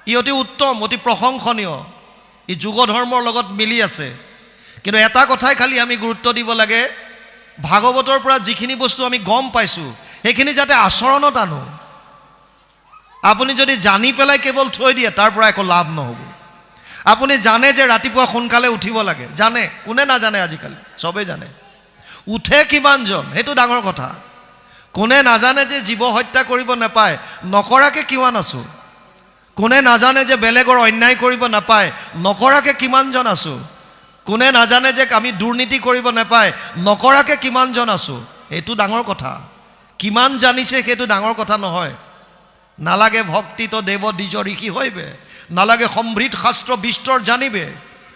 ই অতি উত্তম, অতি প্ৰশংসনীয়। ই যুগ ধৰ্মৰ লগত মিলি আছে। কিন্তু এটা কথাই খালি আমি গুৰুত্ব দিব লাগে, ভাগৱতৰ পৰা যিখিনি বস্তু আমি গম পাইছোঁ, সেইখিনি যাতে আচৰণত আনো। আপুনি যদি জানি পেলাই কেৱল থৈ দিয়ে, তাৰ পৰা একো লাভ নহ'ব। আপুনি জানে যে ৰাতিপুৱা সোনকালে উঠিব লাগে, জানে, কোনে নাজানে? আজিকালি চবেই জানে। উঠে কিমানজন, সেইটো ডাঙৰ কথা। কোনে নাজানে যে জীৱ হত্যা কৰিব নাপায়, নকৰাকৈ কিমান আছোঁ? কোনে নাজানে যে বেলেগৰ অন্যায় কৰিব নাপায়, নকৰাকৈ কিমানজন আছোঁ? কোনে নাজানে যে আমি দুৰ্নীতি কৰিব নাপায়, নকৰাকৈ কিমানজন আছোঁ? এইটো ডাঙৰ কথা। কিমান জানিছে সেইটো ডাঙৰ কথা নহয়। নালাগে ভক্তিত দেৱ দ্বিজ ঋষি হৈবে, নালাগে সমৃদ্ধ শাস্ত্ৰ বিস্তৰ জানিবে।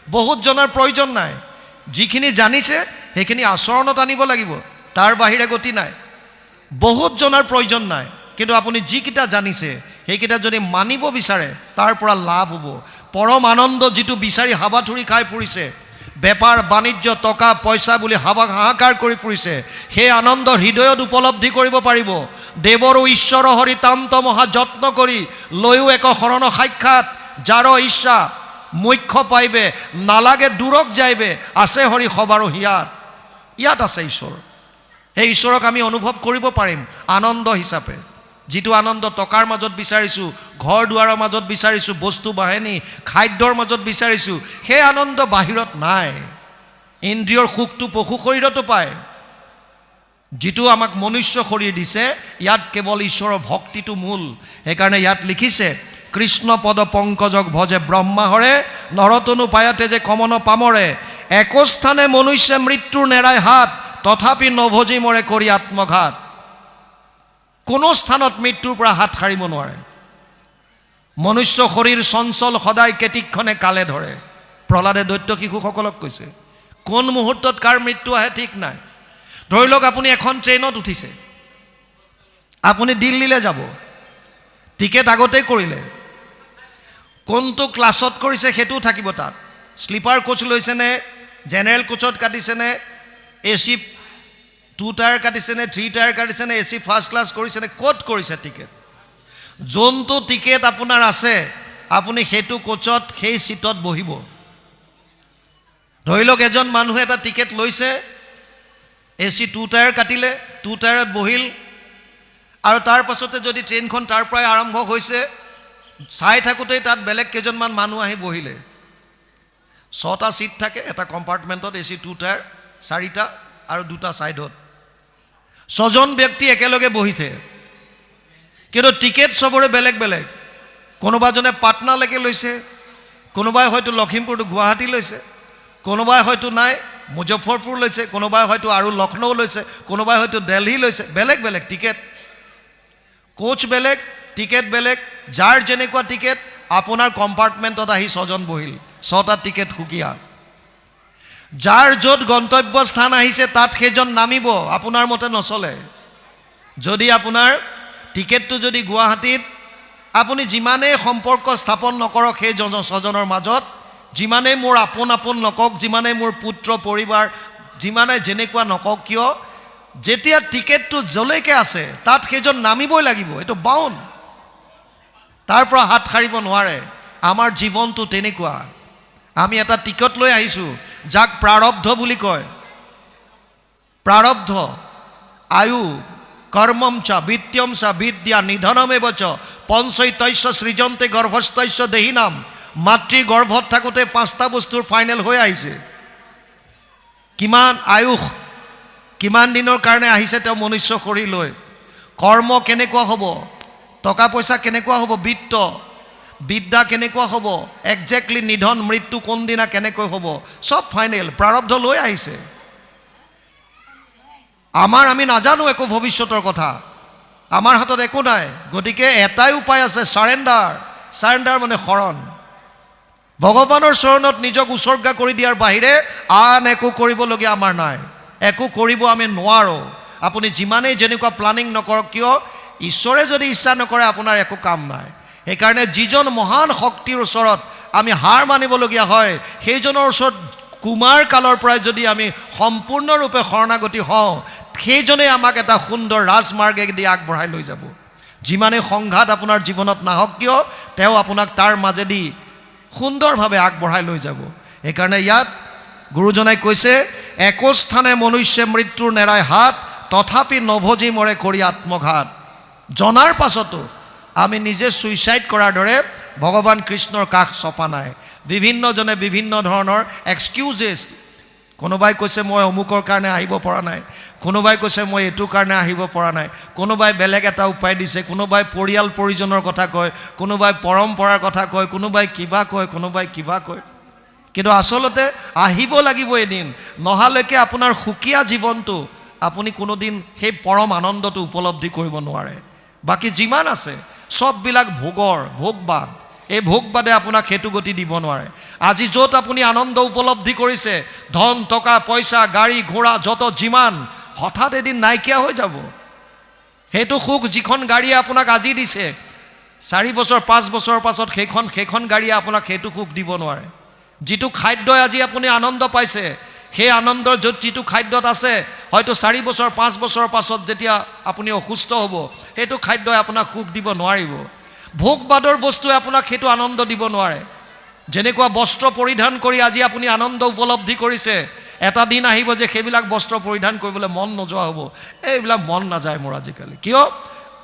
বহুত জনাৰ প্ৰয়োজন নাই। যিখিনি জানিছে সেইখিনি আচৰণত আনিব লাগিব, তাৰ বাহিৰে গতি নাই। বহুত জনাৰ প্ৰয়োজন নাই, কিন্তু আপুনি যিকেইটা জানিছে সেইকেইটা যদি মানিব বিচাৰে, তাৰ পৰা লাভ হ'ব। পৰম আনন্দ যিটো বিচাৰি হাবাথুৰি খাই ফুৰিছে, বেপাৰ বাণিজ্য টকা পইচা বুলি হাহাকাৰ কৰি ফুৰিছে, সেই আনন্দ হৃদয়ত উপলব্ধি কৰিব পাৰিব। দেৱৰো ঈশ্বৰ হৰি তান্ত মহা যত্ন কৰি লৈও এক শৰণ সাক্ষাৎ, যাৰ ইচ্ছা মুখ্য পাইবে, নালাগে দূৰক যাইবে, আছে হৰি সবাৰো হিয়াত। ইয়াত আছে ঈশ্বৰ। সেই ঈশ্বৰক আমি অনুভৱ কৰিব পাৰিম আনন্দ হিচাপে। যিটো আনন্দ টকাৰ মাজত বিচাৰিছোঁ, ঘৰ দুৱাৰৰ মাজত বিচাৰিছোঁ, বস্তু বাহিনী খাদ্যৰ মাজত বিচাৰিছোঁ, সেই আনন্দ বাহিৰত নাই। ইন্দ্ৰিয়ৰ সুখটো পশু শৰীৰতো পায়। যিটো আমাক মনুষ্য শৰীৰ দিছে, ইয়াত কেৱল ঈশ্বৰৰ ভক্তিটো মূল। সেইকাৰণে ইয়াত লিখিছে, কৃষ্ণ পদ পংকজক ভজে ব্ৰহ্মা হৰে, নৰতনু পায়াতে যে কমন পামৰে। একস্থানে মনুষ্য মৃত্যুৰ নেৰাই হাত, তথাপি নভজি মৰে কৰি আত্মঘাত। কোনো স্থানত মৃত্যুৰ পৰা হাত সাৰিব নোৱাৰে মনুষ্য শৰীৰ চঞ্চল সদায় কেতিক্ষণে কালে ধৰে প্ৰহ্লাদে দৈত্য শিশুসকলক কৈছে কোন মুহূৰ্তত কাৰ মৃত্যু আহে ঠিক নাই ধৰি লওক আপুনি এখন ট্ৰেইনত উঠিছে আপুনি দিল্লীলৈ যাব টিকেট আগতেই কৰিলে কোনটো ক্লাছত কৰিছে সেইটো থাকিব তাত স্লিপাৰ কোচ লৈছে নে জেনেৰেল কোচত কাটিছে নে এচি 2 টায়াৰ কাটিছে নে 3 টায়াৰ কাটিছে নে এচি ফাৰ্ষ্ট ক্লাছ কৰিছে নে ক'ত কৰিছে টিকেট যোনটো টিকেট আপোনাৰ আছে আপুনি সেইটো কোচত সেই সিটত বহিব ধৰি লওক এজন মানুহে এটা টিকেট লৈছে এচি 2 টায়াৰ কাটিলে 2 টায়াৰত বহিল আৰু তাৰ পাছতে যদি ট্ৰেইনখন তাৰ পৰাই আৰম্ভ হৈছে চাই থাকোতেই তাত বেলেগ কেইজনমান মানুহ আহি বহিলে 6টা সিট থাকে এটা কম্পাৰ্টমেণ্টত এচি 2 টায়াৰ 4টা আৰু 2টা সাইডত 6জন ব্যক্তি একেলগে বহিছে কিন্তু টিকেট সবৰে বেলেগ বেলেগ কোনোবাজনে পাটনালৈকে লৈছে কোনোবাই হয়তো লখিমপুৰ টু গুৱাহাটী লৈছে কোনোবাই হয়তো নাই মুজফ্ফৰপুৰ লৈছে কোনোবাই হয়তো আৰু লখনৌ লৈছে কোনোবাই হয়তো দিল্লী লৈছে বেলেগ বেলেগ টিকেট কোচ বেলেগ টিকেট বেলেগ যাৰ যেনেকুৱা টিকেট আপোনাৰ কম্পাৰ্টমেণ্টত আহি 6জন বহিল 6টা টিকেট খুকিয়া যাৰ য'ত গন্তব্য স্থান আহিছে তাত সেইজন নামিব আপোনাৰ মতে নচলে যদি আপোনাৰ টিকেটটো যদি গুৱাহাটীত আপুনি যিমানেই সম্পৰ্ক স্থাপন নকৰক সেই 6জনৰ মাজত যিমানেই মোৰ আপোন নকক যিমানেই মোৰ পুত্ৰ পৰিবাৰ যিমানে যেনেকুৱা নকক কিয় যেতিয়া টিকেটটো জলৈকে আছে তাত সেইজন নামিবই লাগিব এইটো বাউন তাৰ পৰা হাত সাৰিব নোৱাৰে আমাৰ জীৱনটো তেনেকুৱা আমি এটা টিকট লৈ আহিছো যাক প্ৰাৰব্ধ বুলি কয় প্ৰাৰব্ধ আয়ু কৰ্মম চ বিত্তম চ বিদ্যা নিধনমেব চ পঞ্চৈতস্য সৃজন্তে গৰ্ভস্থস্য দেহিনাম মাতৃ গৰ্ভত থাকোতে 5টা বস্তুৰ ফাইনেল হৈ আহিছে কিমান আয়ুষ কিমান দিনৰ কাৰণে আহিছে তেওঁ মনুষ্য শৰীৰ লৈ কৰ্ম কেনেকুৱা হ'ব টকা পইচা কেনেকুৱা হ'ব বিত্ত বিদ্যা কেনেকুৱা হ'ব একজেক্টলি নিধন মৃত্যু কোন দিনা কেনেকৈ হ'ব সব ফাইনেল প্ৰাৰব্ধ লৈ আহিছে আমি নাজানো একো ভৱিষ্যতৰ কথা আমাৰ হাতত একো নাই গতিকে এটাই উপায় আছে সাৰেণ্ডাৰ মানে শৰণ ভগৱানৰ চৰণত নিজক উৎসৰ্গা কৰি দিয়াৰ বাহিৰে আন একো কৰিবলগীয়া আমাৰ নাই একো কৰিব আমি নোৱাৰো আপুনি যিমানেই যেনেকুৱা প্লানিং নকৰক কিয় ঈশ্বৰে যদি ইচ্ছা নকৰে আপোনাৰ একো কাম নাই সেইকাৰণে যিজন মহান শক্তিৰ ওচৰত আমি হাৰ মানিবলগীয়া হয় সেইজনৰ ওচৰত কুমাৰ কালৰ পৰাই যদি আমি সম্পূৰ্ণৰূপে শৰণাগতি হওঁ সেইজনে আমাক এটা সুন্দৰ ৰাজমাৰ্গেদি আগবঢ়াই লৈ যাব যিমানেই সংঘাত আপোনাৰ জীৱনত নাহক কিয় তেওঁ আপোনাক তাৰ মাজেদি সুন্দৰভাৱে আগবঢ়াই লৈ যাব সেইকাৰণে ইয়াত গুৰুজনাই কৈছে একস্থানে মনুষ্যে মৃত্যুৰ নেৰাই হাত তথাপি নভজি মৰে কৰি আত্মঘাত জনাৰ পাছতো আমি নিজে সুইচাইড কৰাৰ দৰে ভগৱান কৃষ্ণৰ কাষ চপা নাই বিভিন্নজনে বিভিন্ন ধৰণৰ এক্সকিউজেছ কোনোবাই কৈছে মই অমুকৰ কাৰণে আহিব পৰা নাই কোনোবাই কৈছে মই এইটো কাৰণে আহিব পৰা নাই কোনোবাই বেলেগ এটা উপায় দিছে কোনোবাই পৰিয়াল পৰিজনৰ কথা কয় কোনোবাই পৰম্পৰাৰ কথা কয় কোনোবাই কিবা কয় কিন্তু আচলতে আহিব লাগিব এদিন নহালৈকে আপোনাৰ সুকীয়া জীৱনটো আপুনি কোনোদিন সেই পৰম আনন্দটো উপলব্ধি কৰিব নোৱাৰে বাকি যিমান আছে সববিলাক ভোগবাদ এই ভোগবাদে আপোনাক হেতু গতি দিব নোৱাৰে আজি য'ত আপুনি আনন্দ উপলব্ধি কৰিছে ধন টকা পইচা গাড়ী ঘোঁৰা যত যিমান হঠাৎ এদিন নাইকিয়া হৈ যাব হেতু সুখ যিখন গাড়ীয়ে আপোনাক আজি দিছে 4 বছৰ 5 বছৰৰ পাছত সেইখন গাড়ীয়ে আপোনাক হেতু সুখ দিব নোৱাৰে যিটো খাদ্যই আজি আপুনি আনন্দ পাইছে সেই আনন্দৰ যিটো খাদ্যত আছে হয়তো 4 বছৰ 5 বছৰৰ পাছত যেতিয়া আপুনি অসুস্থ হ'ব সেইটো খাদ্যই আপোনাক সুখ দিব নোৱাৰিব ভোগবাদৰ বস্তুৱে আপোনাক সেইটো আনন্দ দিব নোৱাৰে যেনেকুৱা বস্ত্ৰ পৰিধান কৰি আজি আপুনি আনন্দ উপলব্ধি কৰিছে এটা দিন আহিব যে সেইবিলাক বস্ত্ৰ পৰিধান কৰিবলৈ মন নোযোৱা হ'ব এইবিলাক মন নাযায় মোৰ আজিকালি কিয়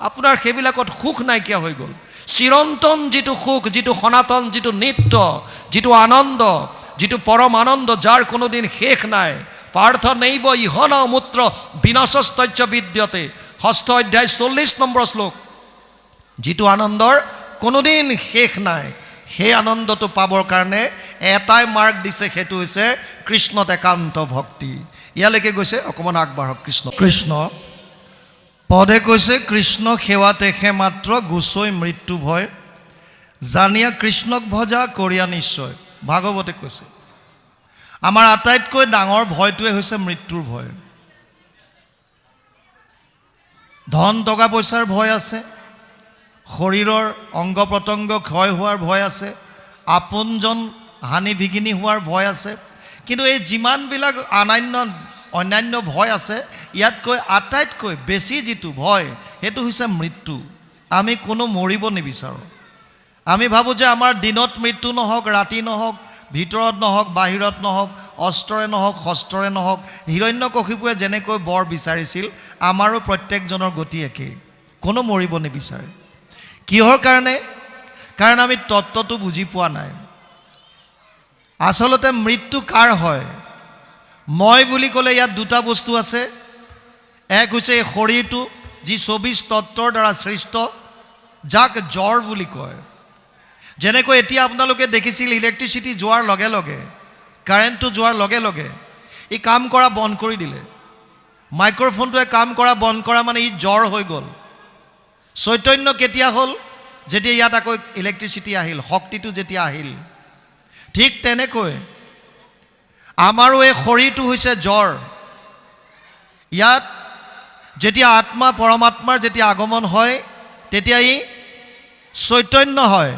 আপোনাৰ সেইবিলাকত সুখ নাইকিয়া হৈ গ'ল চিৰন্তন যিটো সুখ যিটো সনাতন যিটো নিত্য যিটো আনন্দ যিটো পৰম আনন্দ যাৰ কোনোদিন শেষ নাই পাৰ্থ নৈব ইহন মূত্ৰ বিনাশস্তস্য বিদ্যতে 6ষ্ঠ অধ্যায় 40 নম্বৰ শ্লোক যিটো আনন্দৰ কোনোদিন শেষ নাই সেই আনন্দটো পাবৰ কাৰণে এটাই মাৰ্গ দিছে সেইটো হৈছে কৃষ্ণত একান্ত ভক্তি ইয়ালৈকে গৈছে অকমান আগবাঢ়ক কৃষ্ণ পদে কৈছে কৃষ্ণ সেৱা তেখে মাত্ৰ গুচৈ মৃত্যু ভয় জানিয়া কৃষ্ণক ভজা কৰিয়া নিশ্চয় ভাগৱতে কৈছে আমাৰ আটাইতকৈ ডাঙৰ ভয়টোৱে হৈছে মৃত্যুৰ ভয় ধন টকা পইচাৰ ভয় আছে শৰীৰৰ অংগ প্ৰত্যংগ ক্ষয় হোৱাৰ ভয় আছে আপোনজন হানি বিঘিনি হোৱাৰ ভয় আছে কিন্তু এই যিমানবিলাক অন্যান্য ভয় আছে ইয়াতকৈ আটাইতকৈ বেছি যিটো ভয় সেইটো হৈছে মৃত্যু আমি কোনো মৰিব নিবিচাৰোঁ আমি ভাবোঁ যে আমাৰ দিনত মৃত্যু নহওক ৰাতি নহওক ভিতৰত নহওক বাহিৰত নহওক অস্ত্ৰৰে নহওক শস্ত্ৰৰে নহওক হিৰণ্যকশিপুৱে যেনেকৈ বৰ বিচাৰিছিল আমাৰো প্ৰত্যেকজনৰ গতি একেই কোনো মৰিব নিবিচাৰে কিহৰ কাৰণে কাৰণ আমি তত্ত্বটো বুজি পোৱা নাই আচলতে মৃত্যু কাৰ হয় মই বুলি ক'লে ইয়াত দুটা বস্তু আছে এক হৈছে এই শৰীৰটো যি 24 তত্ত্বৰ দ্বাৰা সৃষ্ট যাক জ্বৰ বুলি কয় যেনেকৈ এতিয়া আপোনালোকে দেখিছিল ইলেক্ট্ৰিচিটি যোৱাৰ লগে লগে কাৰেণ্টটো যোৱাৰ লগে লগে ই কাম কৰা বন্ধ কৰি দিলে মাইক্ৰফোনটোৱে কাম কৰা বন্ধ কৰা মানে ই জ্বৰ হৈ গ'ল চৈতন্য কেতিয়া হ'ল যেতিয়া ইয়াত আকৌ ইলেক্ট্ৰিচিটি আহিল শক্তিটো যেতিয়া আহিল ঠিক তেনেকৈ আমাৰো এই শৰীৰটো হৈছে জ্বৰ ইয়াত যেতিয়া আত্মা পৰমাত্মাৰ যেতিয়া আগমন হয় তেতিয়া ই চৈতন্য হয়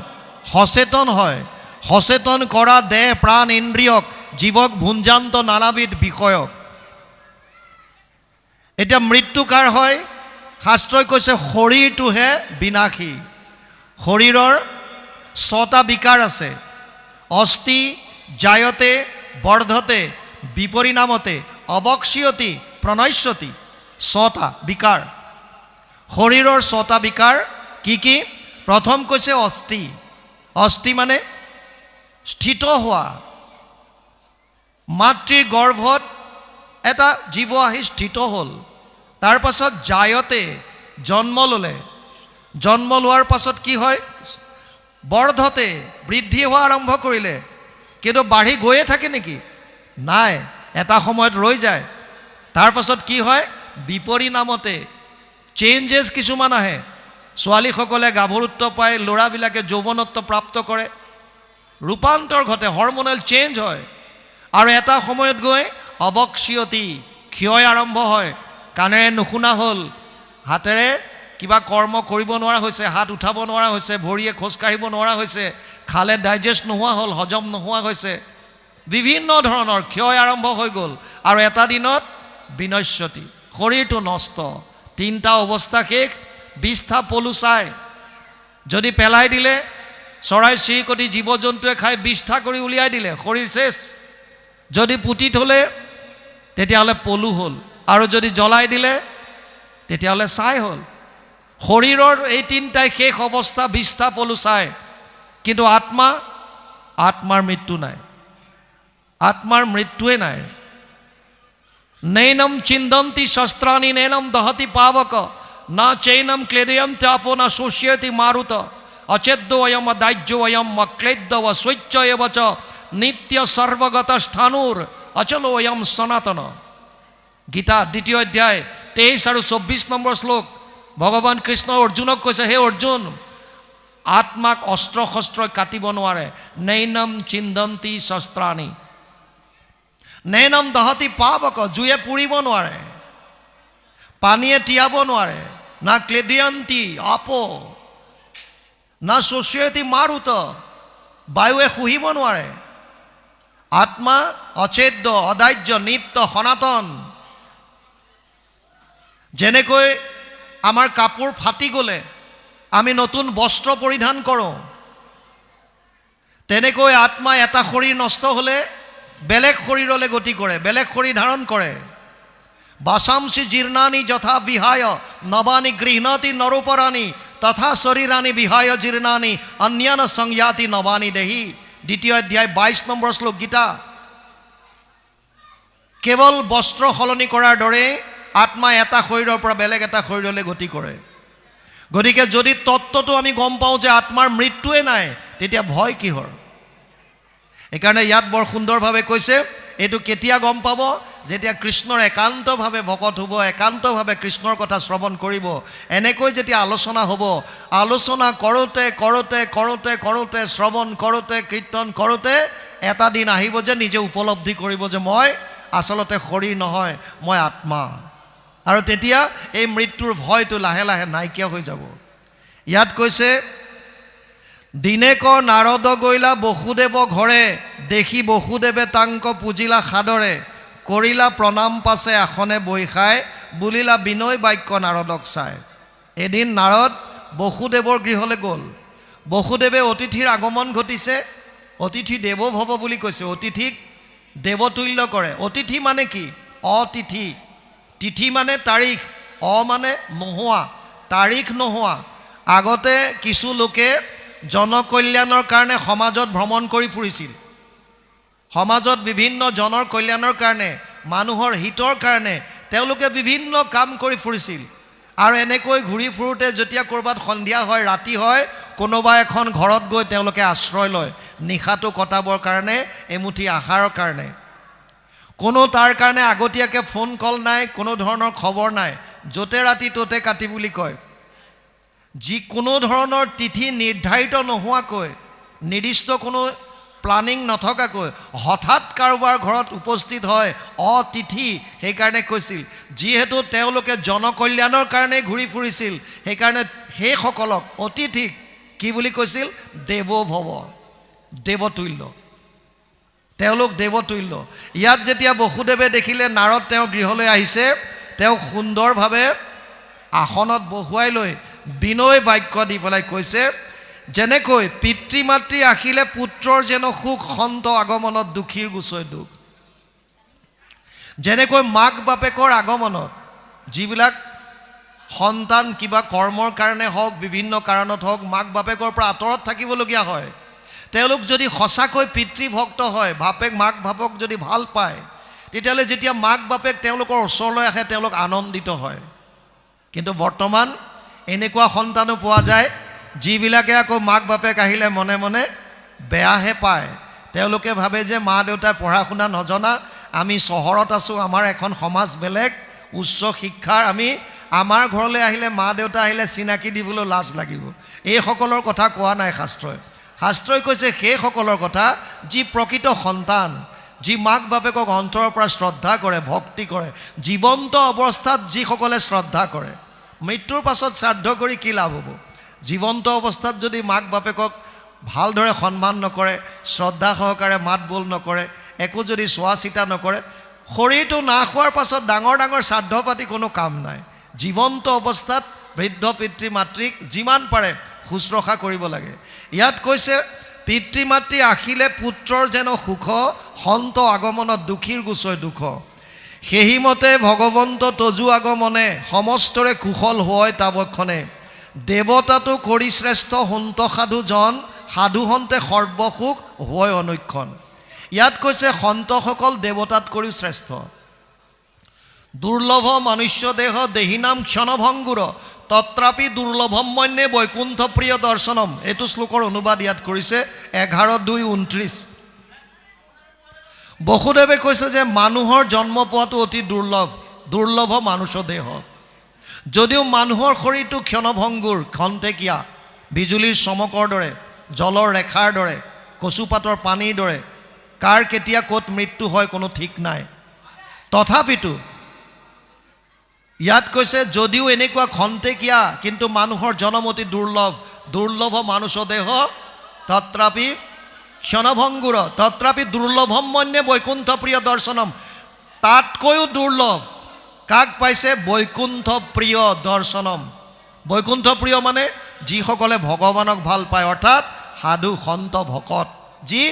সচেতন হয় সচেতন কৰা দেহ প্ৰাণ ইন্দ্ৰিয়ক জীৱক ভুঞ্জান্ত নানাবিধ বিষয়ক এতিয়া মৃত্যু কাৰ হয় শাস্ত্ৰই কৈছে শৰীৰটোহে বিনাশী শৰীৰৰ 6টা বিকাৰ আছে অস্থি জায়তে বৰ্ধতে বিপৰিণামতে অবক্ষ্যতি প্ৰণশ্যতি 6টা বিকাৰ শৰীৰৰ 6টা বিকাৰ কি কি প্ৰথম কৈছে অস্থি অস্থি মানে স্থিত হোৱা মাতৃৰ গৰ্ভত এটা জীৱ আহি স্থিত হ'ল তাৰ পাছত জায়তে জন্ম ল'লে জন্ম লোৱাৰ পাছত কি হয় বৰ্ধতে বৃদ্ধি হোৱা আৰম্ভ কৰিলে কিন্তু বাঢ়ি গৈয়ে থাকে নেকি নাই এটা সময়ত ৰৈ যায় তাৰ পাছত কি হয় বিপৰিণামতে চেঞ্জেছ কিছুমান আহে ছোৱালীসকলে গাভৰুত্ব পায় ল'ৰাবিলাকে যৌৱনত্ব প্ৰাপ্ত কৰে ৰূপান্তৰ ঘটে হৰমনেল চেঞ্জ হয় আৰু এটা সময়ত গৈ অবক্ষ্যতি ক্ষয় আৰম্ভ হয় কাণেৰে নুশুনা হ'ল হাতেৰে কিবা কৰ্ম কৰিব নোৱাৰা হৈছে হাত উঠাব নোৱাৰা হৈছে ভৰিয়ে খোজ কাঢ়িব নোৱাৰা হৈছে খালে ডাইজেষ্ট নোহোৱা হ'ল হজম নোহোৱা হৈছে বিভিন্ন ধৰণৰ ক্ষয় আৰম্ভ হৈ গ'ল আৰু এটা দিনত বিনশ্যতি শৰীৰটো নষ্ট 3টা অৱস্থা শেষ 20টা পলু চাই যদি পেলাই দিলে চৰাই চিৰিকটি জীৱ জন্তুৱে খাই 20টা কৰি উলিয়াই দিলে শৰীৰ শেষ যদি পুতি থলে তেতিয়াহ'লে পলু হ'ল আৰু যদি জ্বলাই দিলে তেতিয়াহ'লে ছাই হ'ল শৰীৰৰ এই 3টাই শেষ অৱস্থা 20টা পলু চাই কিন্তু আত্মাৰ মৃত্যু নাই আত্মাৰ মৃত্যুৱে নাই নৈনম চিন্দন্তি শস্ত্ৰাণি নৈনম দহতি পাৱক না চৈনম ক্লেদয়ন্তি আপো না শোষ্যতি মারুত অচেদ্যয়ম দাহ্যয়ম অক্লেদ্যব স্বচ্ছ এব চ নিত্য সর্বগত স্থানুর অচলোয়ম সনাতন গীতা 2য় অধ্যায় 23 আৰু 24 নম্বৰ শ্লোক ভগৱান কৃষ্ণ অৰ্জুনক কৈছে হে অৰ্জুন আত্মাক অস্ত্ৰ শস্ত্ৰই কাটিব নোৱাৰে নৈনম চিন্দন্তি শস্ত্ৰাণি নৈনম দহতি পাৱক জুয়ে পুৰিব নোৱাৰে পানীয়ে তিয়াব নোৱাৰে না ক্লেদয়ন্তি আপো না শোষ্যতি মাৰুত বায়ুৱে শুহিব নোৱাৰে আত্মা অচেদ্য অদাহ্য নিত্য সনাতন যেনেকৈ আমাৰ কাপোৰ ফাটি গ'লে আমি নতুন বস্ত্ৰ পৰিধান কৰোঁ তেনেকৈ আত্মা এটা শৰীৰ নষ্ট হ'লে বেলেগ শৰীৰলৈ গতি কৰে বেলেগ শৰীৰ ধাৰণ কৰে বাসাংসি জীৰ্ণানি যথা বিহায় নবানি গৃহণতি নৰোপৰাণি তথা শৰীৰানি বিহায় জীৰ্ণানি অন্যান্য সংয়াতি নবানি দেহি 2য় অধ্যায় 22 নম্বৰ শ্লোক গীতা কেৱল বস্ত্ৰ সলনি কৰাৰ দৰে আত্মা এটা শৰীৰৰ পৰা বেলেগ এটা শৰীৰলৈ গতি কৰে গতিকে যদি তত্ত্বটো আমি গম পাওঁ যে আত্মাৰ মৃত্যুৱে নাই তেতিয়া ভয় কিহৰ এইকাৰণে ইয়াত বৰ সুন্দৰভাৱে কৈছে এইটো কেতিয়া গম পাব যেতিয়া কৃষ্ণৰ একান্তভাৱে ভকত হ'ব, একান্তভাৱে কৃষ্ণৰ কথা শ্ৰৱণ কৰিব, এনেকৈ যেতিয়া আলোচনা হ'ব, আলোচনা কৰোঁতে কৰোঁতে কৰোঁতে কৰোঁতে শ্ৰৱণ কৰোঁতে কীৰ্তন কৰোঁতে এটা দিন আহিব যে নিজে উপলব্ধি কৰিব যে মই আচলতে শৰীৰ নহয়, মই আত্মা। আৰু তেতিয়া এই মৃত্যুৰ ভয়টো লাহে লাহে নাইকিয়া হৈ যাব। ইয়াত কৈছে, দিনেক নাৰদ গৈলা বসুদেৱ ঘৰে, দেখি বসুদেৱে তাংক পুজিলা সাদৰে, কৰিলা প্ৰণাম পাছে আসনে বৈ খাই, বুলিলা বিনয় বাক্য নাৰদক চাই। এদিন নাৰদ বসুদেৱৰ গৃহলৈ গ'ল। বসুদেৱে অতিথিৰ আগমন ঘটিছে। অতিথি দেৱ ভৱ বুলি কৈছে, অতিথিক দেৱতুল্য কৰে। অতিথি মানে কি? অতিথি। তিথি মানে তাৰিখ, মানে নোহোৱা, তাৰিখ নোহোৱা। আগতে কিছু লোকে জনকল্যাণৰ কাৰণে সমাজত ভ্ৰমণ কৰি ফুৰিছিল। সমাজত বিভিন্ন জনৰ কল্যাণৰ কাৰণে, মানুহৰ হিতৰ কাৰণে তেওঁলোকে বিভিন্ন কাম কৰি ফুৰিছিল। আৰু এনেকৈ ঘূৰি ফুৰোঁতে যেতিয়া ক'ৰবাত সন্ধিয়া হয়, ৰাতি হয়, কোনোবা এখন ঘৰত গৈ তেওঁলোকে আশ্ৰয় লয় নিশাটো কটাবৰ কাৰণে, এমুঠি আহাৰৰ কাৰণে। কোনো তাৰ কাৰণে আগতীয়াকৈ ফোন কল নাই, কোনো ধৰণৰ খবৰ নাই, য'তে ৰাতি ত'তে কাটি বুলি কয়। যিকোনো ধৰণৰ তিথি নিৰ্ধাৰিত নোহোৱাকৈ, নিৰ্দিষ্ট কোনো প্লানিং নথকাকৈ হঠাৎ কাৰোবাৰ ঘৰত উপস্থিত হয় অতিথি। সেইকাৰণে কৈছিল, যিহেতু তেওঁলোকে জনকল্যাণৰ কাৰণে ঘূৰি ফুৰিছিল, সেইকাৰণে সেইসকলক অতিথিক কি বুলি কৈছিল? দেৱ ভৱ, দেৱতুল্য। তেওঁলোক দেৱতুল্য। ইয়াত যেতিয়া বসুদেৱে দেখিলে নাৰদ তেওঁৰ গৃহলৈ আহিছে, তেওঁ সুন্দৰভাৱে আসনত বহুৱাই লৈ বিনয় বাক্য দি পেলাই কৈছে, যেনেকৈ পিতৃ মাতৃ আহিলে পুত্ৰৰ যেন সুখ, সন্ত আগমনত দুখীৰ গুচয় দুখ। যেনেকৈ মাক বাপেকৰ আগমনত যিবিলাক সন্তান কিবা কৰ্মৰ কাৰণে হওক, বিভিন্ন কাৰণত হওক, মাক বাপেকৰ পৰা আঁতৰত থাকিবলগীয়া হয়, তেওঁলোক যদি সঁচাকৈ পিতৃভক্ত হয়, মাক বাপেক যদি ভাল পায়, তেতিয়াহ'লে যেতিয়া মাক বাপেক তেওঁলোকৰ ওচৰলৈ আহে তেওঁলোক আনন্দিত হয়। কিন্তু বৰ্তমান এনেকুৱা সন্তানো পোৱা যায় যিবিলাকে আকৌ মাক বাপেক আহিলে মনে মনে বেয়াহে পায়। তেওঁলোকে ভাবে যে মা দেউতাই পঢ়া শুনা নজনা, আমি চহৰত আছোঁ, আমাৰ এখন সমাজ বেলেগ, উচ্চ শিক্ষাৰ, আমাৰ ঘৰলৈ আহিলে মা দেউতা আহিলে চিনাকি দিবলৈ লাজ লাগিব। এইসকলৰ কথা কোৱা নাই শাস্ত্ৰই। শাস্ত্ৰই কৈছে সেইসকলৰ কথা যি প্ৰকৃত সন্তান, যি মাক বাপেকক অন্তৰৰ পৰা শ্ৰদ্ধা কৰে, ভক্তি কৰে, জীৱন্ত অৱস্থাত যিসকলে শ্ৰদ্ধা কৰে। মৃত্যুৰ পাছত শ্ৰাদ্ধ কৰি কি লাভ হ'ব? জীৱন্ত অৱস্থাত যদি মাক বাপেকক ভালদৰে সন্মান নকৰে, শ্ৰদ্ধা সহকাৰে মাত বোল নকৰে, একো যদি চোৱা চিতা নকৰে, শৰীৰটো নাশ হোৱাৰ পাছত ডাঙৰ ডাঙৰ শ্ৰাদ্ধ পাতি কোনো কাম নাই। জীৱন্ত অৱস্থাত বৃদ্ধ পিতৃ মাতৃক যিমান পাৰে শুশ্ৰূষা কৰিব লাগে। ইয়াত কৈছে, পিতৃ মাতৃ আহিলে পুত্ৰৰ যেন সুখ, সন্ত আগমনত দুখীৰ গুচয় দুখ। সেইমতে ভগৱন্ত তজু আগমনে, সমস্তৰে কুশল হয় তাবক্ষণে। দেৱতাটো কৰি শ্ৰেষ্ঠ সন্ত সাধুজন, সাধুহন্তে সৰ্বসুখ হয় অনুক্ষণ। ইয়াত কৈছে সন্তসকল দেৱতাত কৰিও শ্ৰেষ্ঠ। দুৰ্লভ মনুষ্য দেহ দেহিনাম ক্ষণভংগুৰ, তত্ৰাপি দুৰ্লভম মন্যে বৈকুণ্ঠ প্ৰিয় দৰ্শনম। এইটো শ্লোকৰ অনুবাদ ইয়াত কৰিছে 11:2-29। বসুদেৱে কৈছে যে মানুহৰ জন্ম পোৱাটো অতি দুৰ্লভ, দুৰ্লভ মনুষ্য দেহ। যদিও মানুহৰ শৰীৰটো ক্ষণভংগুৰ, খন্তেকীয়া, বিজুলীৰ চমকৰ দৰে, জলৰ ৰেখাৰ দৰে, কচুপাতৰ পানীৰ দৰে, কাৰ কেতিয়া ক'ত মৃত্যু হয় কোনো ঠিক নাই। তথাপিতো ইয়াত কৈছে যদিও এনেকুৱা খন্তেকীয়া, কিন্তু মানুহৰ জনম অতি দুৰ্লভ, দুৰ্লভ মনুষ্য দেহ, তত্ৰাপি ক্ষণভংগুৰ, তত্ৰাপি দুৰ্লভম মন্যে বৈকুণ্ঠ প্ৰিয় দৰ্শনম। তাতকৈও দুৰ্লভ কাক পাইছে? বৈকুণ্ঠ প্ৰিয় দৰ্শনম। বৈকুণ্ঠ প্ৰিয় মানে যিসকলে ভগৱানক ভাল পায়, অৰ্থাৎ সাধু সন্ত ভকত, যি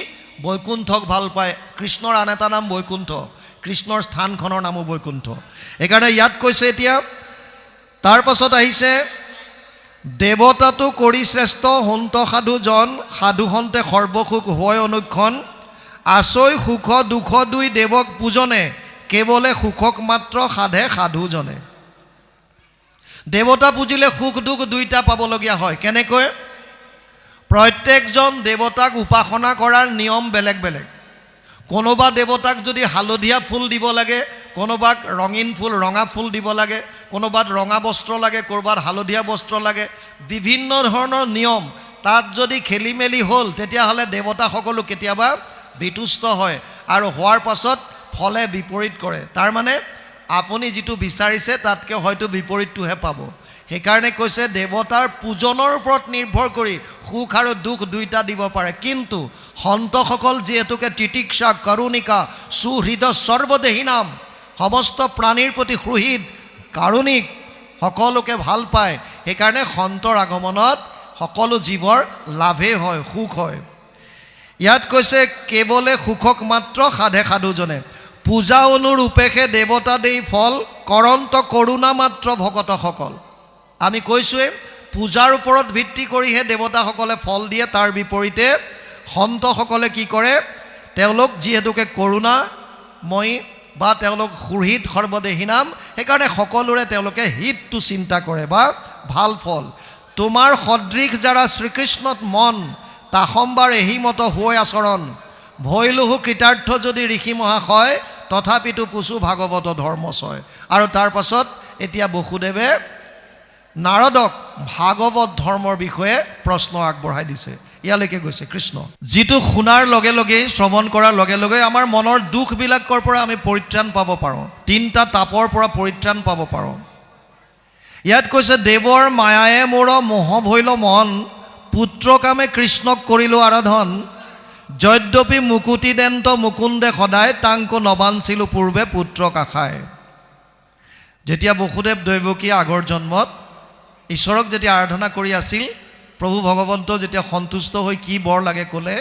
বৈকুণ্ঠক ভাল পায়। কৃষ্ণৰ আন এটা নাম বৈকুণ্ঠ, কৃষ্ণৰ স্থানখনৰ নামো বৈকুণ্ঠ। সেইকাৰণে ইয়াত কৈছে এতিয়া, তাৰ পাছত আহিছে, দেৱতাটো কৰি শ্ৰেষ্ঠ সন্ত সাধুজন, সাধুহন্তে সৰ্বসুখ হয় অনুক্ষণ। আচৈ সুখ দুখ দুই দেৱক পূজনে, কেৱলে সুখক মাত্ৰ সাধে সাধুজনে। দেৱতা পুজিলে সুখ দুখ দুইটা পাবলগীয়া হয়। কেনেকৈ? প্ৰত্যেকজন দেৱতাক উপাসনা কৰাৰ নিয়ম বেলেগ বেলেগ। কোনোবা দেৱতাক যদি হালধীয়া ফুল দিব লাগে, কোনোবাক ৰঙীন ফুল ৰঙা ফুল দিব লাগে, কোনোবাত ৰঙা বস্ত্ৰ লাগে, ক'ৰবাত হালধীয়া বস্ত্ৰ লাগে, বিভিন্ন ধৰণৰ নিয়ম। তাত যদি খেলি মেলি হ'ল তেতিয়াহ'লে দেৱতাসকলো কেতিয়াবা বিতুষ্ট হয় আৰু হোৱাৰ পাছত ফলে বিপৰীত কৰে। তাৰমানে আপুনি যিটো বিচাৰিছে তাতকৈ হয়তো বিপৰীতটোহে পাব। সেইকাৰণে কৈছে দেৱতাৰ পূজনৰ ওপৰত নিৰ্ভৰ কৰি সুখ আৰু দুখ দুইটা দিব পাৰে, কিন্তু সন্তসকল যিহেতুকে তিতিক্ষা কৰুণিকা সুহৃদ সৰ্বদেহী নাম, সমস্ত প্ৰাণীৰ প্ৰতি সুহৃদ কাৰুণিক, সকলোকে ভাল পায়। সেইকাৰণে সন্তৰ আগমনত সকলো জীৱৰ লাভেই হয়, সুখ হয়। ইয়াত কৈছে কেৱলে সুখক মাত্ৰ সাধে সাধুজনে, পূজা অনুৰূপেহে দেৱতা দেই ফল, কৰন্ত কৰোণা মাত্ৰ ভকতসকল। আমি কৈছোঁৱে পূজাৰ ওপৰত ভিত্তি কৰিহে দেৱতাসকলে ফল দিয়ে, তাৰ বিপৰীতে সন্তসকলে কি কৰে, তেওঁলোক যিহেতুকে কৰোণাময়ী বা তেওঁলোক সুহৃদ সৰ্বদেহী নাম, সেইকাৰণে সকলোৰে তেওঁলোকে হিতটো চিন্তা কৰে বা ভাল ফল। তোমাৰ সদৃশ যাৰা শ্ৰীকৃষ্ণত মন, তাসম্বাৰ এহিমত হৈ আচৰণ, ভৈলুহু কৃতাৰ্থ যদি ঋষি মহাশয়, তথাপিতো পুচু ভাগৱত ধৰ্মচয়। আৰু তাৰ পাছত এতিয়া বসুদেৱে নাৰদক ভাগৱত ধৰ্মৰ বিষয়ে প্ৰশ্ন আগবঢ়াই দিছে। ইয়ালৈকে গৈছে কৃষ্ণ। যিটো শুনাৰ লগে লগেই, শ্ৰৱণ কৰাৰ লগে লগে আমাৰ মনৰ দুখবিলাকৰ পৰা আমি পৰিত্ৰাণ পাব পাৰোঁ, 3টা তাপৰ পৰা পৰিত্ৰাণ পাব পাৰোঁ। ইয়াত কৈছে দেৱৰ মায়ায়ে মোৰ মোহ ভৈল মন, পুত্ৰ কামে কৃষ্ণক কৰিলোঁ আৰাধন, যদ্যপি মুকুতি দেন্ত মুকুন্দে সদায়, তাংকো নবাঞ্চিলোঁ পূৰ্বে পুত্ৰক আশায়। যেতিয়া বসুদেৱ দৈৱকীয়ে আগৰ জন্মত ঈশ্বৰক যেতিয়া আৰাধনা কৰি আছিল, প্ৰভু ভগৱন্ত যেতিয়া সন্তুষ্ট হৈ কি বৰ লাগে ক'লে,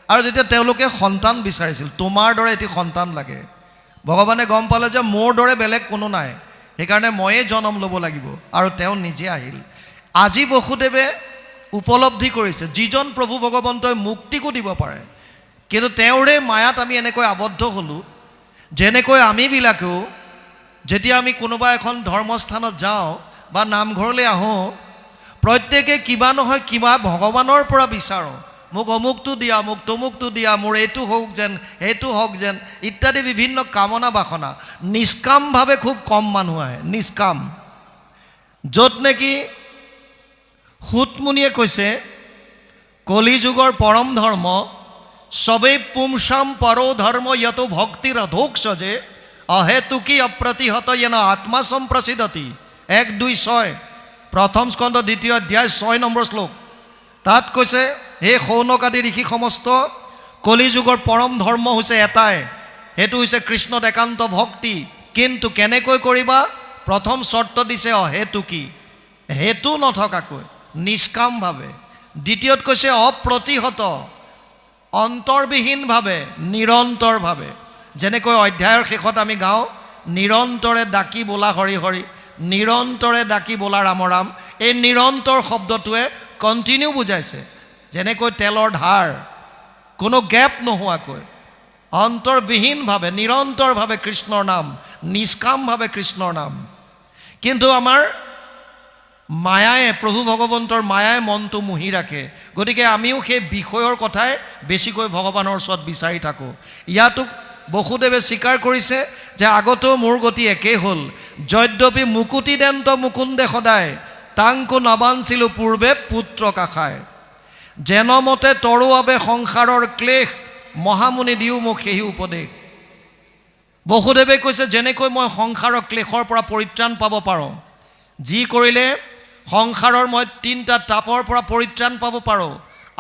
আৰু যেতিয়া তেওঁলোকে সন্তান বিচাৰিছিল, তোমাৰ দৰে এটি সন্তান লাগে, ভগৱানে গম পালে যে মোৰ দৰে বেলেগ কোনো নাই, সেইকাৰণে ময়ে জন্ম ল'ব লাগিব, আৰু তেওঁ নিজে আহিল। আজি বসুদেৱে উপলব্ধি কৰিছে যিজন প্ৰভু ভগৱন্তই মুক্তিকো দিব পাৰে, কিন্তু তেওঁৰে মায়াত আমি এনেকৈ আবদ্ধ হ'লোঁ, যেনেকৈ আমিবিলাকেও যেতিয়া আমি কোনোবা এখন ধৰ্মস্থানত যাওঁ বা নামঘৰলৈ আহোঁ, প্ৰত্যেকে কিবা নহয় কিবা ভগৱানৰ পৰা বিচাৰোঁ, মোক অমুকটো দিয়া, মোক তমুকটো দিয়া, মোৰ এইটো হওক যেন, সেইটো হওক যেন ইত্যাদি বিভিন্ন কামনা বাসনা। নিষ্কামভাৱে খুব কম মানুহ আহে, নিষ্কাম। য'ত নেকি সুতমুনিয়ে কৈছে কলিযুগৰ পৰম ধৰ্ম, সবেই পুংসাম পৰো ধৰ্ম যতো ভক্তিৰ অধোক্ষ যে, অহেতুকি অপ্ৰতিহত যেন আত্মা সম্প্ৰসিদ্ধতি। 1-2-6 প্ৰথম স্কন্ধ 2য় অধ্যায় 6 নম্বৰ শ্লোক। তাত কৈছে হে শৌনক আদি ঋষি সমস্ত, কলিযুগৰ পৰম ধৰ্ম হৈছে এটাই, সেইটো হৈছে কৃষ্ণত একান্ত ভক্তি। কিন্তু কেনেকৈ কৰিবা? প্ৰথম চৰ্ত দিছে অহেতুকি, হেতু নথকাকৈ নিষ্কামভাৱে। দ্বিতীয়ত কৈছে অপ্ৰতিহত, অন্তৰবিহীনভাৱে, নিৰন্তৰভাৱে। যেনেকৈ অধ্যায়ৰ শেষত আমি গাওঁ, নিৰন্তৰে ডাকি বোলা হৰি হৰি, নিৰন্তৰে ডাকি বোলা ৰাম ৰাম। এই নিৰন্তৰ শব্দটোৱে কণ্টিনিউ বুজাইছে, যেনেকৈ তেলৰ ধাৰ, কোনো গেপ নোহোৱাকৈ অন্তৰবিহীনভাৱে নিৰন্তৰভাৱে কৃষ্ণৰ নাম, নিষ্কামভাৱে কৃষ্ণৰ নাম। কিন্তু আমাৰ মায়াই, প্ৰভু ভগৱন্তৰ মায়াই মনটো মুহি ৰাখে, গতিকে আমিও সেই বিষয়ৰ কথাই বেছিকৈ ভগৱানৰ ওচৰত বিচাৰি থাকোঁ। ইয়াতো বসুদেৱে স্বীকাৰ কৰিছে যে আগতেও মোৰ গতি একেই হ'ল, যদ্যপি মুকুতি দেন্ত মুকুন্দে সদায়, তাংকো নবাঞ্চিলোঁ পূৰ্বে পুত্ৰক আশায়। যেনমতে তৰোৱাবে সংসাৰৰ ক্লেশ, মহামুনি দিও মোক সেই উপদেশ। বসুদেৱে কৈছে যেনেকৈ মই সংসাৰৰ ক্লেশৰ পৰা পৰিত্ৰাণ পাব পাৰোঁ, যি কৰিলে সংসাৰৰ মই 3টা তাপৰ পৰা পৰিত্ৰাণ পাব পাৰোঁ,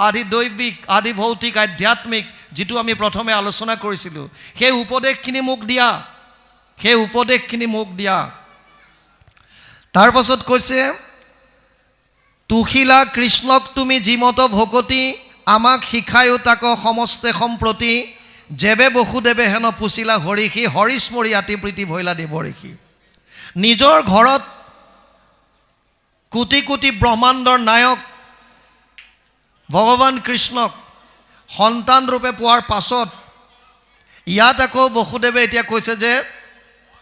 আদি দৈবিক, আদি ভৌতিক, আধ্যাত্মিক, যিটো আমি প্ৰথমে আলোচনা কৰিছিলোঁ, সেই উপদেশখিনি মোক দিয়া, সেই উপদেশখিনি মোক দিয়া। তাৰ পাছত কৈছে তুহিলা কৃষ্ণক তুমি যিমত ভকতি, আমাক শিকায়ো তাক সমস্তে সম্প্ৰতি, যেবে বসুদেৱে হেন পুচিলা হৰিষি, হৰিস্মৰি আতি প্ৰীতি ভৈলা দেৱঋষি। নিজৰ ঘৰত কোটি কোটি ব্ৰহ্মাণ্ডৰ নায়ক ভগৱান কৃষ্ণক সন্তান ৰূপে পোৱাৰ পাছত ইয়াত আকৌ বসুদেৱে এতিয়া কৈছে যে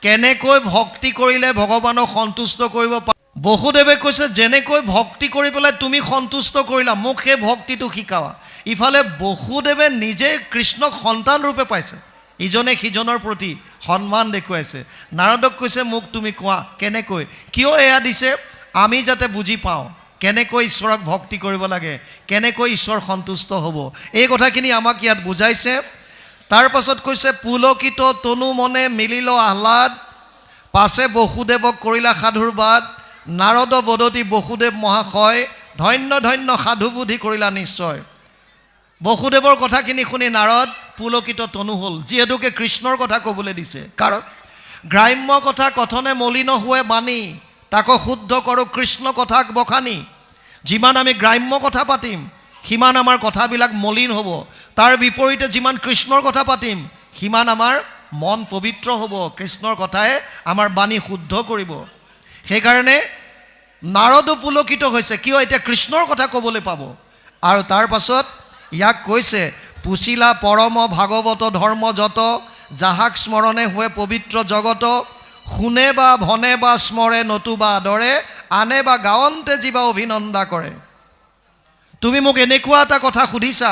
কেনেকৈ ভক্তি কৰিলে ভগৱানক সন্তুষ্ট কৰিব পাৰি। বসুদেৱে কৈছে যেনেকৈ ভক্তি কৰি পেলাই তুমি সন্তুষ্ট কৰিলা, মোক সেই ভক্তিটো শিকাৱা। ইফালে বসুদেৱে নিজে কৃষ্ণক সন্তান ৰূপে পাইছে, ইজনে সিজনৰ প্ৰতি সন্মান দেখুৱাইছে নাৰদক কৈছে মোক তুমি কোৱা কেনেকৈ কিয় এয়া দিছে আমি যাতে বুজি পাওঁ কেনেকৈ ঈশ্বৰক ভক্তি কৰিব লাগে কেনেকৈ ঈশ্বৰ সন্তুষ্ট হ'ব এই কথাখিনি আমাক ইয়াত বুজাইছে তাৰ পাছত কৈছে পুলকিত তনু মনে মিলিল আহ্লাদ পাছে বসুদেৱক কৰিলা সাধুৰ বাদ নাৰদ বদতি বসুদেৱ মহাশয় ধন্য ধন্য সাধু বুদ্ধি কৰিলা নিশ্চয় বসুদেৱৰ কথাখিনি শুনি নাৰদ পুলকিত তনু হ'ল যিহেতুকে কৃষ্ণৰ কথা ক'বলৈ দিছে কাৰণ গ্ৰাম্য কথা কথনে মলিন হোৱে বাণী তাকো শুদ্ধ কৰোঁ কৃষ্ণ কথাক বখানি যিমান আমি গ্ৰাম্য কথা পাতিম সিমান আমাৰ কথাবিলাক মলিন হ'ব তাৰ বিপৰীতে যিমান কৃষ্ণৰ কথা পাতিম সিমান আমাৰ মন পবিত্ৰ হ'ব কৃষ্ণৰ কথাই আমাৰ বাণী শুদ্ধ কৰিব সেইকাৰণে নাৰদো পুলকিত হৈছে কিয় এতিয়া কৃষ্ণৰ কথা ক'বলৈ পাব আৰু তাৰ পাছত ইয়াক কৈছে পুচিলা পৰম ভাগৱত ধৰ্ম যত যাহাক স্মৰণে হোৱে পবিত্ৰ জগত শুনে বা ভনে বা স্মৰে নতুবা আদৰে আনে বা গাৱন্তে জীৱা অভিনন্দা কৰে তুমি মোক এনেকুৱা এটা কথা সুধিছা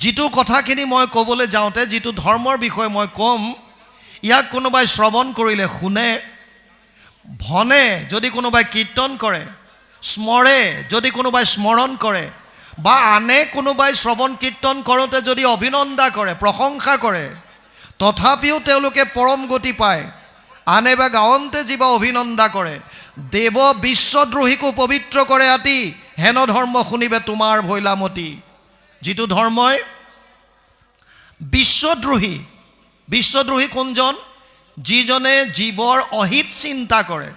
যিটো কথাখিনি মই ক'বলৈ যাওঁতে যিটো ধৰ্মৰ বিষয়ে মই ক'ম ইয়াক কোনোবাই শ্ৰৱণ কৰিলে শুনে ভনে যদি কোনোবাই কীৰ্তন কৰে স্মৰে যদি কোনোবাই স্মৰণ কৰে বা আনে কোনোবাই শ্ৰৱণ কীৰ্তন কৰোঁতে যদি অভিনন্দা কৰে প্ৰশংসা কৰে তথাপিও তেওঁলোকে পৰম গতি পায় আনে বা গাৱন্তে জীৱা অভিনন্দা কৰে দেৱ বিশ্বদ্ৰোহীকো পবিত্ৰ কৰে আতি হেন ধৰ্ম শুনিবে তোমাৰ ভৈলামতি যিটো ধৰ্মই বিশ্বদ্ৰোহী কোনজন যিজনে জীৱৰ অহিত চিন্তা কৰে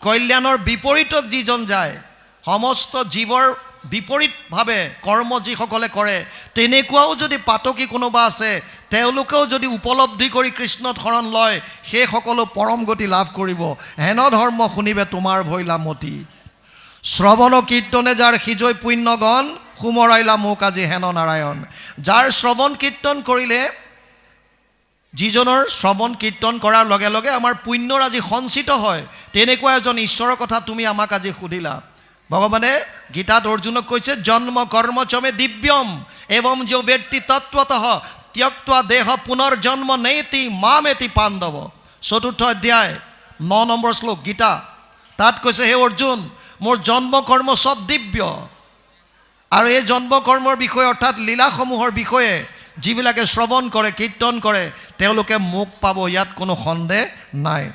কল্যাণৰ বিপৰীতত যিজন যায় সমস্ত জীৱৰ বিপৰীতভাৱে কৰ্ম যিসকলে কৰে তেনেকুৱাও যদি পাতকী কোনোবা আছে তেওঁলোকেও যদি উপলব্ধি কৰি কৃষ্ণত শৰণ লয় সেই সকলো পৰম গতি লাভ কৰিব হেন ধৰ্ম শুনিবে তোমাৰ ভৈলামতি শ্ৰৱণ কীৰ্তনে যাৰ সিজৈ পুণ্যগণ সুমৰাইলা মোক আজি হেন নাৰায়ণ যাৰ শ্ৰৱণ কীৰ্তন কৰিলে যিজনৰ শ্ৰৱণ কীৰ্তন কৰাৰ লগে লগে আমাৰ পুণ্যৰ আজি সঞ্চিত হয় তেনেকুৱা এজন ঈশ্বৰৰ কথা তুমি আমাক আজি সুধিলা ভগৱানে গীতাত অৰ্জুনক কৈছে জন্ম কৰ্ম চমে দিব্যম এৱম যো ব্যক্তি তত্ত্বতঃ ত্যক্ত্বা দেহ পুনৰ্জন্ম নেতি মামেতি পাণ্ডৱ ৪ৰ্থ অধ্যায় ৯ নম্বৰ শ্লোক গীতা তাত কৈছে হে অৰ্জুন মোৰ জন্ম কৰ্ম সব দিব্য আৰু এই জন্ম কৰ্মৰ বিষয়ে অৰ্থাৎ লীলাসমূহৰ বিষয়ে যিবিলাকে শ্ৰৱণ কৰে কীৰ্তন কৰে তেওঁলোকে মোক পাব ইয়াত কোনো সন্দেহ নাই